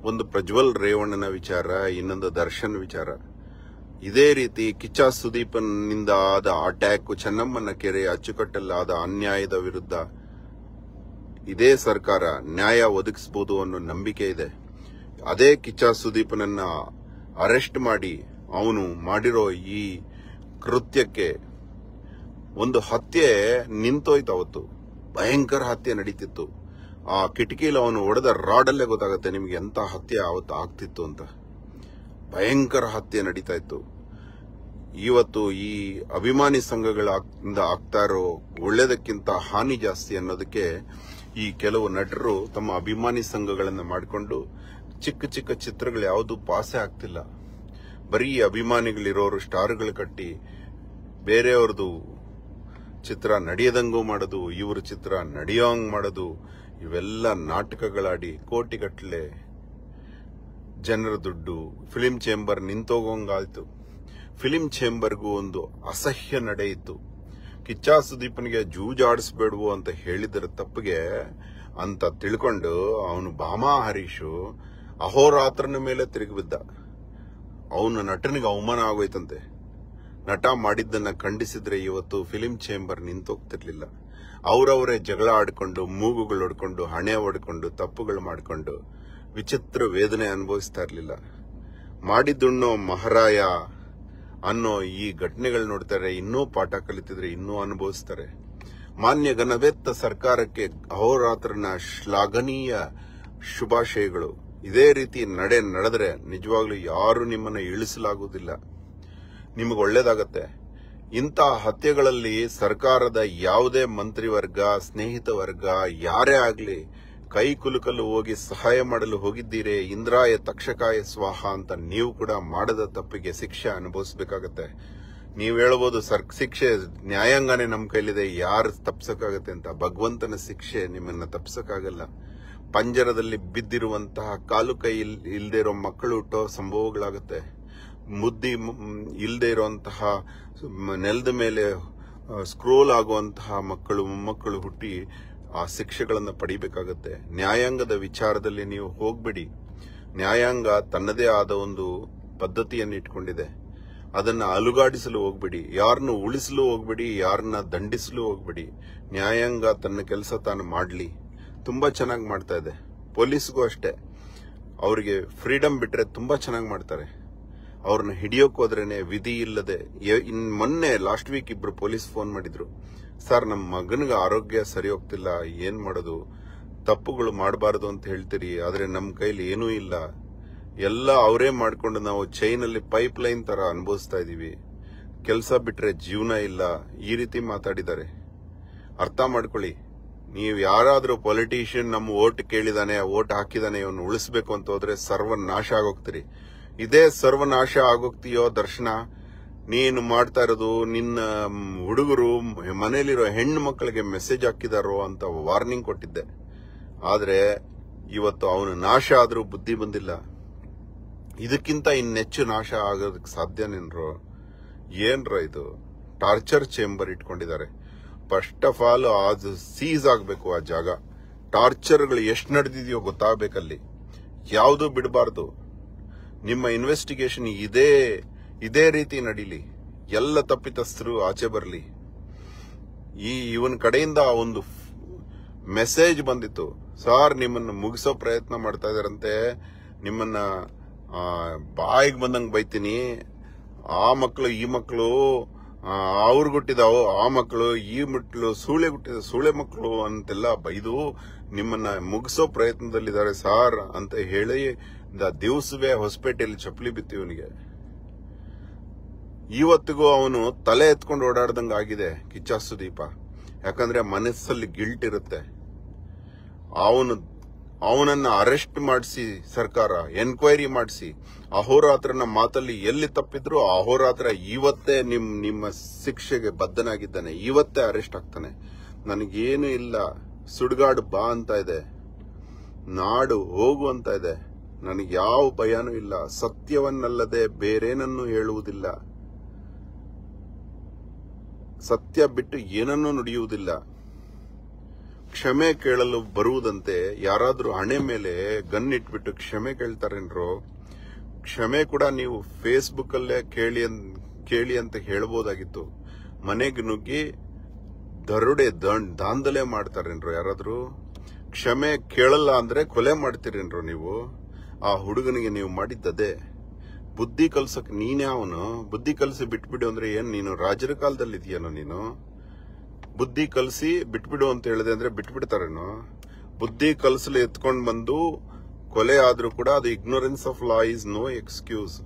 ಒಂದು ಪ್ರಜ್ವಲ್ ರೇವಣ್ಣನ ವಿಚಾರ, ಇನ್ನೊಂದು ದರ್ಶನ್ ವಿಚಾರ. ಇದೇ ರೀತಿ ಕಿಚ್ಚ ಸುದೀಪನ್ನಿಂದ ಆದ ಅಟ್ಯಾಕ್, ಚೆನ್ನಮ್ಮನ ಕೆರೆ ಅಚ್ಚುಕಟ್ಟಲ್ಲಾದ ಅನ್ಯಾಯದ ವಿರುದ್ಧ ಇದೇ ಸರ್ಕಾರ ನ್ಯಾಯ ಒದಗಿಸಬಹುದು ಅನ್ನೋ ನಂಬಿಕೆ ಇದೆ. ಅದೇ ಕಿಚ್ಚ ಸುದೀಪನನ್ನ ಅರೆಸ್ಟ್ ಮಾಡಿ ಅವನು ಮಾಡಿರೋ ಈ ಕೃತ್ಯಕ್ಕೆ ಒಂದು ಹತ್ಯೆ ನಿಂತೋಯ್ತು. ಅವತ್ತು ಭಯಂಕರ ಹತ್ಯೆ ನಡೀತಿತ್ತು. ಆ ಕಿಟಕಿಯಲ್ಲಿ ಅವನು ಹೊಡೆದ ರಾಡಲ್ಲೇ ಗೊತ್ತಾಗುತ್ತೆ ನಿಮ್ಗೆ ಎಂತ ಹತ್ಯೆ ಅವತ್ತು ಆಗ್ತಿತ್ತು ಅಂತ. ಭಯಂಕರ ಹತ್ಯೆ ನಡೀತಾ ಇತ್ತು. ಇವತ್ತು ಈ ಅಭಿಮಾನಿ ಸಂಘಗಳಿಂದ ಆಗ್ತಾ ಇರೋ ಒಳ್ಳೇದಕ್ಕಿಂತ ಹಾನಿ ಜಾಸ್ತಿ ಅನ್ನೋದಕ್ಕೆ ಈ ಕೆಲವು ನಟರು ತಮ್ಮ ಅಭಿಮಾನಿ ಸಂಘಗಳನ್ನ ಮಾಡಿಕೊಂಡು ಚಿಕ್ಕ ಚಿಕ್ಕ ಚಿತ್ರಗಳು ಯಾವುದು ಪಾಸೆ ಆಗ್ತಿಲ್ಲ. ಬರೀ ಅಭಿಮಾನಿಗಳಿರೋರು ಸ್ಟಾರ್ಗಳು ಕಟ್ಟಿ ಬೇರೆಯವ್ರದ್ದು ಚಿತ್ರ ನಡೆಯದಂಗೂ ಮಾಡೋದು, ಇವ್ರ ಚಿತ್ರ ನಡೆಯೋಂಗ್ ಮಾಡೋದು, ಇವೆಲ್ಲ ನಾಟಕಗಳಾಡಿ ಕೋಟಿಗಟ್ಟಲೆ ಜನರ ದುಡ್ಡು ಫಿಲಿಂ ಚೇಂಬರ್ ನಿಂತೋಗಂಗಾಯ್ತು. ಫಿಲಿಂ ಚೇಂಬರ್ಗೂ ಒಂದು ಅಸಹ್ಯ ನಡೆ ಇತ್ತು. ಕಿಚ್ಚ ಸುದೀಪನಿಗೆ ಜೂಜಾಡಿಸ್ಬೇಡುವು ಅಂತ ಹೇಳಿದರ ತಪ್ಪಿಗೆ ಅಂತ ತಿಳ್ಕೊಂಡು ಅವನು ಭಾಮಾ ಹರೀಶು ಅಹೋರಾತ್ರನ ಮೇಲೆ ತಿರುಗಿಬಿದ್ದ. ಅವನ ನಟನಿಗೆ ಅವಮಾನ ಆಗೋಯ್ತಂತೆ. ನಟ ಮಾಡಿದ್ದನ್ನ ಖಂಡಿಸಿದ್ರೆ ಇವತ್ತು ಫಿಲಿಂ ಚೇಂಬರ್ ನಿಂತೋಗ್ತಿರ್ಲಿಲ್ಲ. ಅವರವರೇ ಜಗಳ ಆಡ್ಕೊಂಡು, ಮೂಗುಗಳು ಹೊಡ್ಕೊಂಡು, ಹಣೆ ಹೊಡ್ಕೊಂಡು, ತಪ್ಪುಗಳು ಮಾಡ್ಕೊಂಡು ವಿಚಿತ್ರ ವೇದನೆ ಅನುಭವಿಸ್ತಾ ಇರ್ಲಿಲ್ಲ. ಮಾಡಿದ್ದುಣ್ಣೋ ಮಹಾರಾಯ ಅನ್ನೋ ಈ ಘಟನೆಗಳು ನೋಡ್ತಾರೆ, ಇನ್ನೂ ಪಾಠ ಕಲಿತಿದ್ರೆ ಇನ್ನೂ ಅನುಭವಿಸ್ತಾರೆ. ಮಾನ್ಯ ಘನವೆತ್ತ ಸರ್ಕಾರಕ್ಕೆ ಅಹೋರಾತ್ರನ ಶ್ಲಾಘನೀಯ ಶುಭಾಶಯಗಳು. ಇದೇ ರೀತಿ ನಡೆದ್ರೆ ನಿಜವಾಗ್ಲೂ ಯಾರು ನಿಮ್ಮನ್ನ ಇಳಿಸಲಾಗುವುದಿಲ್ಲ. ನಿಮಗೆ ಒಳ್ಳೇದಾಗತ್ತೆ. ಇಂಥ ಹತ್ಯೆಗಳಲ್ಲಿ ಸರ್ಕಾರದ ಯಾವುದೇ ಮಂತ್ರಿವರ್ಗ, ಸ್ನೇಹಿತ ವರ್ಗ, ಯಾರೇ ಆಗ್ಲಿ ಕೈ ಕುಲುಕಲು ಹೋಗಿ ಸಹಾಯ ಮಾಡಲು ಹೋಗಿದ್ದೀರಿ, ಇಂದ್ರಾಯ ತಕ್ಷಕಾಯ ಸ್ವಾಹ ಅಂತ ನೀವು ಕೂಡ ಮಾಡದ ತಪ್ಪಿಗೆ ಶಿಕ್ಷೆ ಅನುಭವಿಸಬೇಕಾಗತ್ತೆ. ನೀವು ಹೇಳ್ಬೋದು ಶಿಕ್ಷೆ ನ್ಯಾಯಾಂಗನೇ ನಮ್ಮ ಕೈಲಿದೆ, ಯಾರು ತಪ್ಸಕ್ಕಾಗತ್ತೆ ಅಂತ. ಭಗವಂತನ ಶಿಕ್ಷೆ ನಿಮ್ಮನ್ನ ತಪ್ಸಕ್ಕಾಗಲ್ಲ. ಪಂಜರದಲ್ಲಿ ಬಿದ್ದಿರುವಂತಹ ಕಾಲು ಕೈ ಇಲ್ಲದೆ ಇರೋ ಮಕ್ಕಳು ಹುಟ್ಟೋ ಸಂಭವಗಳಾಗುತ್ತೆ. ಮುದ್ದಿ ಇಲ್ಲದೆ ಇರುವಂತಹ ನೆಲದ ಮೇಲೆ ಸ್ಕ್ರೋಲ್ ಆಗುವಂತಹ ಮಕ್ಕಳು ಮೊಮ್ಮಕ್ಕಳು ಹುಟ್ಟಿ ಆ ಶಿಕ್ಷೆಗಳನ್ನು ಪಡಿಬೇಕಾಗತ್ತೆ. ನ್ಯಾಯಾಂಗದ ವಿಚಾರದಲ್ಲಿ ನೀವು ಹೋಗ್ಬೇಡಿ. ನ್ಯಾಯಾಂಗ ತನ್ನದೇ ಆದ ಒಂದು ಪದ್ಧತಿಯನ್ನು ಇಟ್ಕೊಂಡಿದೆ. ಅದನ್ನ ಅಲುಗಾಡಿಸಲು ಹೋಗ್ಬೇಡಿ, ಯಾರನ್ನು ಉಳಿಸಲು ಹೋಗ್ಬೇಡಿ, ಯಾರನ್ನ ದಂಡಿಸಲು ಹೋಗ್ಬೇಡಿ. ನ್ಯಾಯಾಂಗ ತನ್ನ ಕೆಲಸ ತಾನು ಮಾಡ್ಲಿ. ತುಂಬಾ ಚೆನ್ನಾಗಿ ಮಾಡ್ತಾ ಇದೆ. ಪೊಲೀಸ್ಗೂ ಅಷ್ಟೇ, ಅವರಿಗೆ ಫ್ರೀಡಮ್ ಬಿಟ್ರೆ ತುಂಬಾ ಚೆನ್ನಾಗಿ ಮಾಡ್ತಾರೆ. ಅವ್ರನ್ನ ಹಿಡಿಯೋಕ್ ಹೋದ್ರೇನೆ ವಿಧಿ ಇಲ್ಲದೆ. ಮೊನ್ನೆ ಲಾಸ್ಟ್ ವೀಕ್ ಇಬ್ರು ಪೊಲೀಸ್ ಫೋನ್ ಮಾಡಿದ್ರು, ಸರ್ ನಮ್ಮ ಮಗನಿಗೆ ಆರೋಗ್ಯ ಸರಿ ಹೋಗ್ತಿಲ್ಲ, ಏನ್ ಮಾಡೋದು, ತಪ್ಪುಗಳು ಮಾಡಬಾರದು ಅಂತ ಹೇಳ್ತೀರಿ, ಆದ್ರೆ ನಮ್ಮ ಕೈಲಿ ಏನೂ ಇಲ್ಲ, ಎಲ್ಲ ಅವರೇ ಮಾಡ್ಕೊಂಡು ನಾವು ಚೈನಲ್ಲಿ ಪೈಪ್ ಲೈನ್ ತರ ಅನುಭವಿಸ್ತಾ ಇದೀವಿ, ಕೆಲಸ ಬಿಟ್ರೆ ಜೀವನ ಇಲ್ಲ, ಈ ರೀತಿ ಮಾತಾಡಿದ್ದಾರೆ. ಅರ್ಥ ಮಾಡ್ಕೊಳ್ಳಿ. ನೀವು ಯಾರಾದ್ರೂ ಪೊಲಿಟಿಷಿಯನ್ ನಮ್ಮ ಓಟ್ ಕೇಳಿದಾನೆ, ಓಟ್ ಹಾಕಿದಾನೆ, ಇವನು ಉಳಿಸ್ಬೇಕು ಅಂತ ಹೋದ್ರೆ ಸರ್ವನಾಶ ಆಗೋಗ್ತೀರಿ. ಇದೇ ಸರ್ವನಾಶ ಆಗೋಗ್ತೀಯೋ ದರ್ಶನ. ನೀನು ಮಾಡ್ತಾ ಇರೋದು ನಿನ್ನ ಹುಡುಗರು ಮನೆಯಲ್ಲಿರೋ ಹೆಣ್ಣು ಮಕ್ಕಳಿಗೆ ಮೆಸೇಜ್ ಹಾಕಿದಾರೋ ಅಂತ ವಾರ್ನಿಂಗ್ ಕೊಟ್ಟಿದ್ದೆ. ಆದ್ರೆ ಇವತ್ತು ಅವನು ನಾಶ ಆದ್ರೂ ಬುದ್ಧಿ ಬಂದಿಲ್ಲ. ಇದಕ್ಕಿಂತ ಇನ್ನೆಚ್ಚು ನಾಶ ಆಗೋದಕ್ಕೆ ಸಾಧ್ಯನೇನ್ರೋ? ಏನ್ರ ಇದು? ಟಾರ್ಚರ್ ಚೇಂಬರ್ ಇಟ್ಕೊಂಡಿದ್ದಾರೆ. ಫಸ್ಟ್ ಆಫ್ ಆಲ್ ಅದು ಸೀಸ್ ಆಗಬೇಕು ಆ ಜಾಗ. ಟಾರ್ಚರ್ಗಳು ಎಷ್ಟು ನಡೆದಿದೆಯೋ ಗೊತ್ತಾಗಬೇಕಲ್ಲಿ. ಯಾವುದೂ ಬಿಡಬಾರ್ದು. ನಿಮ್ಮ ಇನ್ವೆಸ್ಟಿಗೇಷನ್ ಇದೇ ರೀತಿ ನಡೀಲಿ. ಎಲ್ಲ ತಪ್ಪಿತಸ್ಥರು ಆಚೆ ಬರಲಿ. ಇವನ್ ಕಡೆಯಿಂದ ಒಂದು ಮೆಸೇಜ್ ಬಂದಿತ್ತು, ಸಾರ್ ನಿಮ್ಮನ್ನ ಮುಗಿಸೋ ಪ್ರಯತ್ನ ಮಾಡ್ತಾ ಇದಾರಂತೆ, ನಿಮ್ಮನ್ನ ಬಾಯಿಗೆ ಬಂದಂಗೆ ಬೈತೀನಿ, ಆ ಮಕ್ಕಳು ಈ ಮಕ್ಕಳು, ಅವ್ರು ಹುಟ್ಟಿದಾವು ಆ ಮಕ್ಕಳು, ಈ ಮಕ್ಕಳು ಸೂಳೆ ಮಕ್ಕಳು ಅಂತೆಲ್ಲ ಬೈದು ನಿಮ್ಮನ್ನ ಮುಗಿಸೋ ಪ್ರಯತ್ನದಲ್ಲಿದ್ದಾರೆ ಸಾರ್ ಅಂತ ಹೇಳಿ ದಿವಸವೇ ಹೊಸಪೇಟೆಯಲ್ಲಿ ಚಪ್ಪಲಿ ಬಿತ್ತು ಇವನಿಗೆ. ಇವತ್ತಿಗೂ ಅವನು ತಲೆ ಎತ್ಕೊಂಡು ಓಡಾಡ್ದಂಗ ಆಗಿದೆ ಕಿಚ್ಚ ಸುದೀಪ. ಯಾಕಂದ್ರೆ ಮನಸ್ಸಲ್ಲಿ ಗಿಲ್ಟ್ ಇರುತ್ತೆ. ಅವನನ್ನ ಅರೆಸ್ಟ್ ಮಾಡಿಸಿ ಸರ್ಕಾರ ಎನ್ಕ್ವೈರಿ ಮಾಡಿಸಿ ಅಹೋರಾತ್ರನ ಮಾತಲ್ಲಿ ಎಲ್ಲಿ ತಪ್ಪಿದ್ರು ಅಹೋರಾತ್ರ ಇವತ್ತೇ ನಿಮ್ಮ ಶಿಕ್ಷೆಗೆ ಬದ್ಧನಾಗಿದ್ದಾನೆ. ಇವತ್ತೇ ಅರೆಸ್ಟ್ ಆಗ್ತಾನೆ. ನನಗೇನು ಇಲ್ಲ, ಸುಡ್ಗಾಡು ಬಾ ಅಂತ ಇದೆ, ನಾಡು ಹೋಗು ಅಂತ ಇದೆ. ನನಗೆ ಯಾವ ಭಯನೂ ಇಲ್ಲ. ಸತ್ಯವನ್ನಲ್ಲದೆ ಬೇರೇನನ್ನೂ ಹೇಳುವುದಿಲ್ಲ. ಸತ್ಯ ಬಿಟ್ಟು ಏನನ್ನೂ ನುಡಿಯುವುದಿಲ್ಲ. ಕ್ಷಮೆ ಕೇಳಲು ಬರುವುದಂತೆ ಯಾರಾದ್ರೂ ಹಣೆ ಮೇಲೆ ಗನ್ ಇಟ್ಬಿಟ್ಟು ಕ್ಷಮೆ ಕೇಳ್ತಾರೇನ್ರೋ? ಕ್ಷಮೆ ಕೂಡ ನೀವು ಫೇಸ್ಬುಕ್ ಅಲ್ಲೇ ಕೇಳಿ ಅಂತ ಹೇಳ್ಬೋದಾಗಿತ್ತು. ಮನೆಗೆ ನುಗ್ಗಿ ದರೋಡೆ ದಾಂಧಲೆ ಮಾಡ್ತಾರೇನ್ರೋ ಯಾರಾದ್ರೂ? ಕ್ಷಮೆ ಕೇಳಲ್ಲ ಅಂದ್ರೆ ಕೊಲೆ ಮಾಡ್ತೀರೇನ್ರೋ ನೀವು? ಆ ಹುಡುಗನಿಗೆ ನೀವು ಮಾಡಿದ್ದದೆ. ಬುದ್ಧಿ ಕಲ್ಸಕ್ ನೀನೇ ಅವನು. ಬುದ್ಧಿ ಕಲ್ಸಿ ಬಿಟ್ಬಿಡು ಅಂದ್ರೆ ಏನ್ ನೀನು ರಾಜರ ಕಾಲದಲ್ಲಿ ಇದೆಯೇನೋ ನೀನು? ಬುದ್ಧಿ ಕಲ್ಸಿ ಬಿಟ್ಬಿಡು ಅಂತ ಹೇಳಿದೆ ಅಂದ್ರೆ ಬಿಟ್ಬಿಡ್ತಾರೇನೋ? ಬುದ್ಧಿ ಕಲ್ಸಲು ಎತ್ಕೊಂಡ್ ಬಂದು ಕೊಲೆ ಆದ್ರೂ ಕೂಡ ಅದು ignorance of law is no excuse.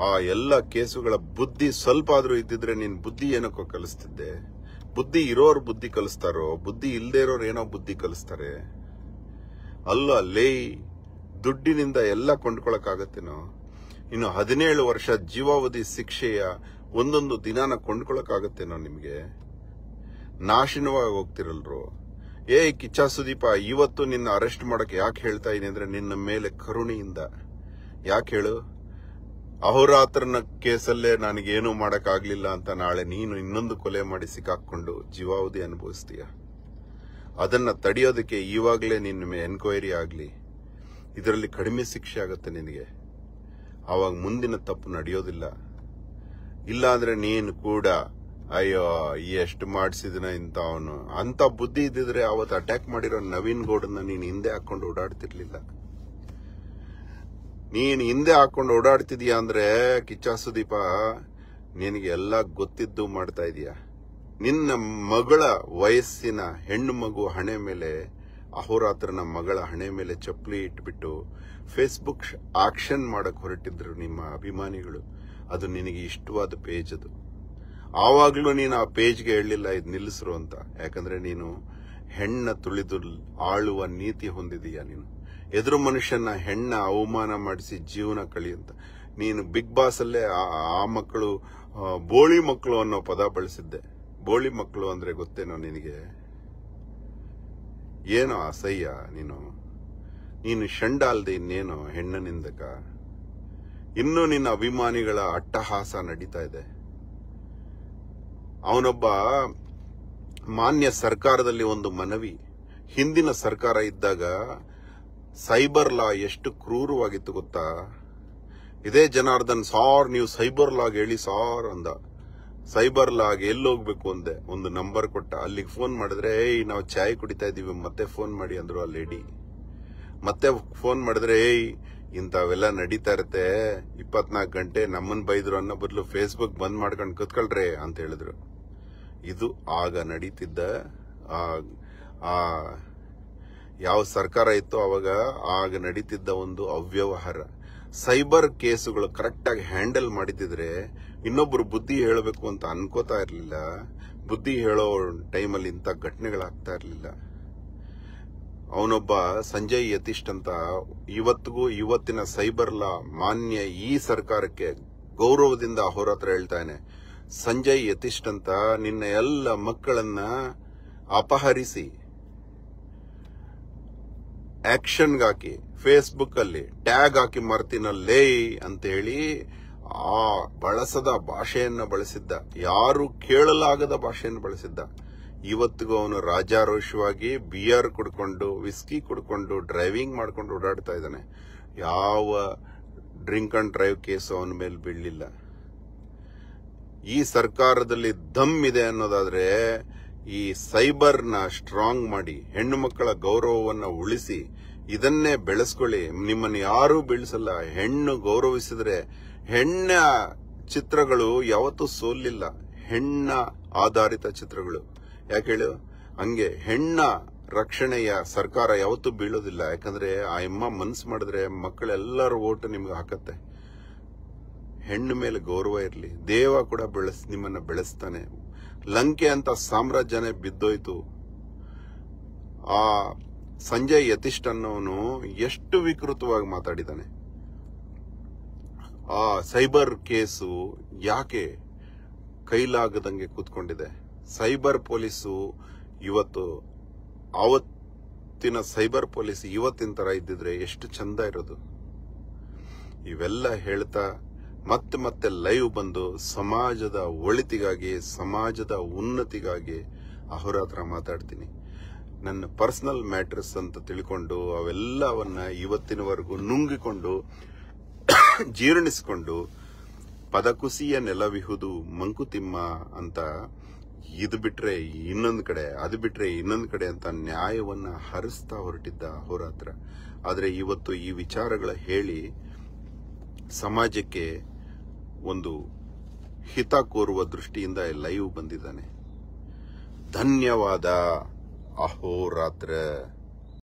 ಆ ಎಲ್ಲ ಕೇಸುಗಳ ಬುದ್ಧಿ ಸ್ವಲ್ಪ ಆದ್ರೂ ಇದ್ದಿದ್ರೆ ನೀನ್ ಬುದ್ಧಿ ಏನಕ್ಕೋ ಕಲಿಸ್ತಿದ್ದೆ. ಬುದ್ಧಿ ಇರೋರು ಬುದ್ಧಿ ಕಲಿಸ್ತಾರೋ? ಬುದ್ಧಿ ಇಲ್ದೇ ಇರೋರು ಏನೋ ಬುದ್ಧಿ ಕಲಿಸ್ತಾರೆ. ಅಲ್ಲ ಲೇ, ದುಡ್ಡಿನಿಂದ ಎಲ್ಲ ಕೊಂಡ್ಕೊಳಕ್ಕಾಗತ್ತೇನೋ? ಇನ್ನು 17 ವರ್ಷ ಜೀವಾವಧಿ ಶಿಕ್ಷೆಯ ಒಂದೊಂದು ದಿನಾನ ಕೊಂಡ್ಕೊಳಕ್ಕಾಗತ್ತೇನೋ ನಿಮ್ಗೆ? ನಾಶನವಾಗಿ ಹೋಗ್ತಿರಲ್ರು. ಕಿಚ್ಚ ಸುದೀಪ, ಇವತ್ತು ನಿನ್ನ ಅರೆಸ್ಟ್ ಮಾಡಕ್ಕೆ ಯಾಕೆ ಹೇಳ್ತಾ ಇದೀನಿ ಅಂದ್ರೆ ನಿನ್ನ ಮೇಲೆ ಕರುಣೆಯಿಂದ. ಯಾಕೆ ಹೇಳು? ಅಹೋರಾತ್ರನ ಕೇಸಲ್ಲೇ ನನಗೇನು ಮಾಡಕ್ಕಾಗ್ಲಿಲ್ಲ ಅಂತ ನಾಳೆ ನೀನು ಇನ್ನೊಂದು ಕೊಲೆ ಮಾಡಿ ಸಿಕ್ಕಾಕೊಂಡು ಜೀವಾವಧಿ ಅನುಭವಿಸ್ತೀಯ. ಅದನ್ನ ತಡೆಯೋದಕ್ಕೆ ಇವಾಗಲೇ ನಿನ್ನ ಎನ್ಕ್ವೈರಿ ಆಗ್ಲಿ. ಇದರಲ್ಲಿ ಕಡಿಮೆ ಶಿಕ್ಷೆ ಆಗತ್ತೆ ನಿನಗೆ. ಅವಾಗ ಮುಂದಿನ ತಪ್ಪು ನಡೆಯೋದಿಲ್ಲ. ಇಲ್ಲಾಂದ್ರೆ ನೀನು ಕೂಡ ಅಯ್ಯೋ ಎಷ್ಟು ಮಾಡಿಸಿದನ ಇಂತ ಅವನು ಅಂತ ಬುದ್ಧಿ ಇದ್ದಿದ್ರೆ ಅವತ್ತು ಅಟ್ಯಾಕ್ ಮಾಡಿರೋ ನವೀನ್ ಗೌಡನ್ನ ನೀನು ಹಿಂದೆ ಹಾಕೊಂಡು ಓಡಾಡ್ತಿರ್ಲಿಲ್ಲ. ನೀನ್ ಹಿಂದೆ ಹಾಕೊಂಡು ಓಡಾಡ್ತಿದೀಯ ಅಂದ್ರೆ ಕಿಚ್ಚ ಸುದೀಪ ನಿನಗೆ ಎಲ್ಲ ಗೊತ್ತಿದ್ದು ಮಾಡ್ತಾ ಇದೀಯ. ನಿನ್ನ ಮಗಳ ವಯಸ್ಸಿನ ಹೆಣ್ಣು ಮಗು ಹಣೆ ಮೇಲೆ, ಅಹೋರಾತ್ರನ ಮಗಳ ಹಣೆ ಮೇಲೆ ಚಪ್ಪಲಿ ಇಟ್ಬಿಟ್ಟು ಫೇಸ್ಬುಕ್ ಆಕ್ಷನ್ ಮಾಡಕ್ ಹೊರಟಿದ್ರು ನಿಮ್ಮ ಅಭಿಮಾನಿಗಳು. ಅದು ನಿನಗೆ ಇಷ್ಟವಾದ ಪೇಜ್. ಅದು ಆವಾಗ್ಲೂ ನೀನು ಆ ಪೇಜ್ಗೆ ಹೇಳಲಿಲ್ಲ ಇದು ನಿಲ್ಲಿಸ್ರು ಅಂತ. ಯಾಕಂದ್ರೆ ನೀನು ಹೆಣ್ಣ ತುಳಿದು ಆಳುವ ನೀತಿ ಹೊಂದಿದೀಯ ನೀನು. ಎದುರು ಮನುಷ್ಯನ ಹೆಣ್ಣ ಅವಮಾನ ಮಾಡಿಸಿ ಜೀವನ ಕಳಿಯಂತ ನೀನು ಬಿಗ್ ಬಾಸ್ ಅಲ್ಲೇ ಆ ಮಕ್ಕಳು ಬೋಳಿ ಮಕ್ಕಳು ಅನ್ನೋ ಪದ ಬಳಸಿದ್ದೆ. ಬೋಳಿ ಮಕ್ಕಳು ಅಂದ್ರೆ ಗೊತ್ತೇನೋ ನಿನಗೆ? ಏನೋ ಅಸಹ್ಯ ನೀನು ಷಂಡ ಅಲ್ದೆ ಇನ್ನೇನೋ ಹೆಣ್ಣನಿಂದಕ. ಇನ್ನೂ ನಿನ್ನ ಅಭಿಮಾನಿಗಳ ಅಟ್ಟಹಾಸ ನಡೀತಾ ಇದೆ. ಅವನೊಬ್ಬ ಮಾನ್ಯ ಸರ್ಕಾರದಲ್ಲಿ ಒಂದು ಮನವಿ, ಹಿಂದಿನ ಸರ್ಕಾರ ಇದ್ದಾಗ ಸೈಬರ್ ಲಾ ಎಷ್ಟು ಕ್ರೂರವಾಗಿತ್ತು ಗೊತ್ತಾ? ಇದೇ ಜನಾರ್ದನ್ ಸಾರ್ ನೀವು ಸೈಬರ್ ಲಾಗ್ ಹೇಳಿ ಸಾರ್ ಅಂದ. ಸೈಬರ್ ಲಾಗ್ ಎಲ್ಲಿ ಹೋಗ್ಬೇಕು ಅಂದೆ. ಒಂದು ನಂಬರ್ ಕೊಟ್ಟ, ಅಲ್ಲಿಗೆ ಫೋನ್ ಮಾಡಿದ್ರೆ ನಾವು ಚಾಯ್ ಕುಡಿತಾ ಇದೀವಿ ಮತ್ತೆ ಫೋನ್ ಮಾಡಿ ಅಂದ್ರು ಆ ಲೇಡಿ. ಮತ್ತೆ ಫೋನ್ ಮಾಡಿದ್ರೆ ಇಂಥವೆಲ್ಲ ನಡೀತಾ ಇರುತ್ತೆ 24 ಗಂಟೆ, ನಮ್ಮನ್ ಬೈದ್ರು ಅನ್ನೋ ಬದಲು ಫೇಸ್ಬುಕ್ ಬಂದ್ ಮಾಡ್ಕೊಂಡು ಕೂತ್ಕೊಳ್ರಿ ಅಂತ ಹೇಳಿದ್ರು. ಇದು ಆಗ ನಡೀತಿದ್ದ ಯಾವ ಸರ್ಕಾರ ಇತ್ತು ಆಗ ನಡೀತಿದ್ದ ಒಂದು ಅವ್ಯವಹಾರ. ಸೈಬರ್ ಕೇಸುಗಳು ಕರೆಕ್ಟ್ ಆಗಿ ಹ್ಯಾಂಡಲ್ ಮಾಡಿದ್ರೆ ಇನ್ನೊಬ್ರು ಬುದ್ಧಿ ಹೇಳಬೇಕು ಅಂತ ಅನ್ಕೋತಾ ಇರ್ಲಿಲ್ಲ. ಬುದ್ಧಿ ಹೇಳೋ ಟೈಮಲ್ಲಿ ಇಂಥ ಘಟನೆಗಳಾಗ್ತಾ ಇರ್ಲಿಲ್ಲ. ಅವನೊಬ್ಬ ಸಂಜಯ್ ಯತೀಶ್ ಅಂತ ಇವತ್ತಿನ ಸೈಬರ್ ಲಾ ಮಾನ್ಯ ಈ ಸರ್ಕಾರಕ್ಕೆ ಗೌರವದಿಂದ ಅಹೋರಾತ್ರ ಹೇಳ್ತಾನೆ. ಸಂಜಯ್ ಯತೀಶ್ ಅಂತ ನಿನ್ನ ಎಲ್ಲ ಮಕ್ಕಳನ್ನ ಅಪಹರಿಸಿ ಆಕ್ಷನ್ಗಾಕಿ ಫೇಸ್ಬುಕ್ ಅಲ್ಲಿ ಟ್ಯಾಗ್ ಹಾಕಿ ಮರ್ತಿನಲ್ಲೇ ಅಂತ ಹೇಳಿ ಆ ಬಳಸದ ಭಾಷೆಯನ್ನ ಬಳಸಿದ್ದ, ಯಾರು ಕೇಳಲಾಗದ ಭಾಷೆಯನ್ನು ಬಳಸಿದ್ದ. ಇವತ್ತಿಗೂ ಅವನು ರಾಜಾರೋಷವಾಗಿ ಬಿಯರ್ ಕುಡ್ಕೊಂಡು ವಿಸ್ಕಿ ಕುಡ್ಕೊಂಡು ಡ್ರೈವಿಂಗ್ ಮಾಡ್ಕೊಂಡು ಓಡಾಡ್ತಾ ಇದ್ದಾನೆ. ಯಾವ ಡ್ರಿಂಕ್ ಅಂಡ್ ಡ್ರೈವ್ ಕೇಸು ಅವನ ಮೇಲೆ ಬೀಳಲಿಲ್ಲ. ಈ ಸರ್ಕಾರದಲ್ಲಿ ದಮ್ ಇದೆ ಅನ್ನೋದಾದ್ರೆ ಈ ಸೈಬರ್ನ ಸ್ಟ್ರಾಂಗ್ ಮಾಡಿ ಹೆಣ್ಣು ಮಕ್ಕಳ ಗೌರವವನ್ನ ಉಳಿಸಿ ಇದನ್ನೇ ಬೆಳೆಸ್ಕೊಳ್ಳಿ. ನಿಮ್ಮನ್ನು ಯಾರೂ ಬೀಳಿಸಲ್ಲ. ಹೆಣ್ಣು ಗೌರವಿಸಿದ್ರೆ ಹೆಣ್ಣ ಚಿತ್ರಗಳು ಯಾವತ್ತೂ ಸೋಲಿಲ್ಲ. ಹೆಣ್ಣ ಆಧಾರಿತ ಚಿತ್ರಗಳು ಯಾಕೆ ಹೇಳು? ಹಂಗೆ ಹೆಣ್ಣ ರಕ್ಷಣೆಯ ಸರ್ಕಾರ ಯಾವತ್ತೂ ಬೀಳೋದಿಲ್ಲ. ಯಾಕಂದ್ರೆ ಆ ಅಮ್ಮ ಮನ್ಸು ಮಾಡಿದ್ರೆ ಮಕ್ಕಳೆಲ್ಲರ ಓಟು ನಿಮ್ಗೆ ಹಾಕತ್ತೆ. ಹೆಣ್ಣು ಮೇಲೆ ಗೌರವ ಇರಲಿ. ದೇವ ಕೂಡ ನಿಮ್ಮನ್ನ ಬೆಳೆಸ್ತಾನೆ. ಲಂಕೆ ಅಂತ ಸಾಮ್ರಾಜ್ಯನೇ ಬಿದ್ದೋಯ್ತು. ಆ ಸಂಜಯ್ ಯತೀಶ್ ಅನ್ನೋನು ಎಷ್ಟು ವಿಕೃತವಾಗಿ ಮಾತಾಡಿದಾನೆ. ಆ ಸೈಬರ್ ಕೇಸು ಯಾಕೆ ಕೈಲಾಗದಂಗೆ ಕೂತ್ಕೊಂಡಿದೆ? ಸೈಬರ್ ಪೊಲೀಸು ಆವತ್ತಿನ ಸೈಬರ್ ಪೊಲೀಸ್ ಇವತ್ತಿನ ತರ ಇದ್ದಿದ್ರೆ ಎಷ್ಟು ಚಂದ ಇರೋದು. ಇವೆಲ್ಲ ಹೇಳ್ತಾ ಮತ್ತೆ ಲೈವ್ ಬಂದು ಸಮಾಜದ ಒಳಿತಿಗಾಗಿ ಸಮಾಜದ ಉನ್ನತಿಗಾಗಿ ಅಹೋರಾತ್ರ ಮಾತಾಡ್ತೀನಿ. ನನ್ನ ಪರ್ಸನಲ್ ಮ್ಯಾಟರ್ಸ್ ಅಂತ ತಿಳ್ಕೊಂಡು ಅವೆಲ್ಲವನ್ನ ಇವತ್ತಿನವರೆಗೂ ನುಂಗಿಕೊಂಡು ಜೀರ್ಣಿಸಿಕೊಂಡು ಪದಕುಸಿಯ ನೆಲವಿಹುದು ಮಂಕುತಿಮ್ಮ ಅಂತ ಇದು ಬಿಟ್ರೆ ಇನ್ನೊಂದು ಕಡೆ, ಅದು ಬಿಟ್ರೆ ಇನ್ನೊಂದು ಕಡೆ ಅಂತ ನ್ಯಾಯವನ್ನ ಹರಿಸ್ತಾ ಹೊರಟಿದ್ದ ಅಹೋರಾತ್ರ. ಆದ್ರೆ ಇವತ್ತು ಈ ವಿಚಾರಗಳ ಹೇಳಿ ಸಮಾಜಕ್ಕೆ ಒಂದು ಹಿತ ಕೋರುವ ದೃಷ್ಟಿಯಿಂದ ಲೈವ್ ಬಂದಿದ್ದಾನೆ. ಧನ್ಯವಾದ. ಅಹೋರಾತ್ರ.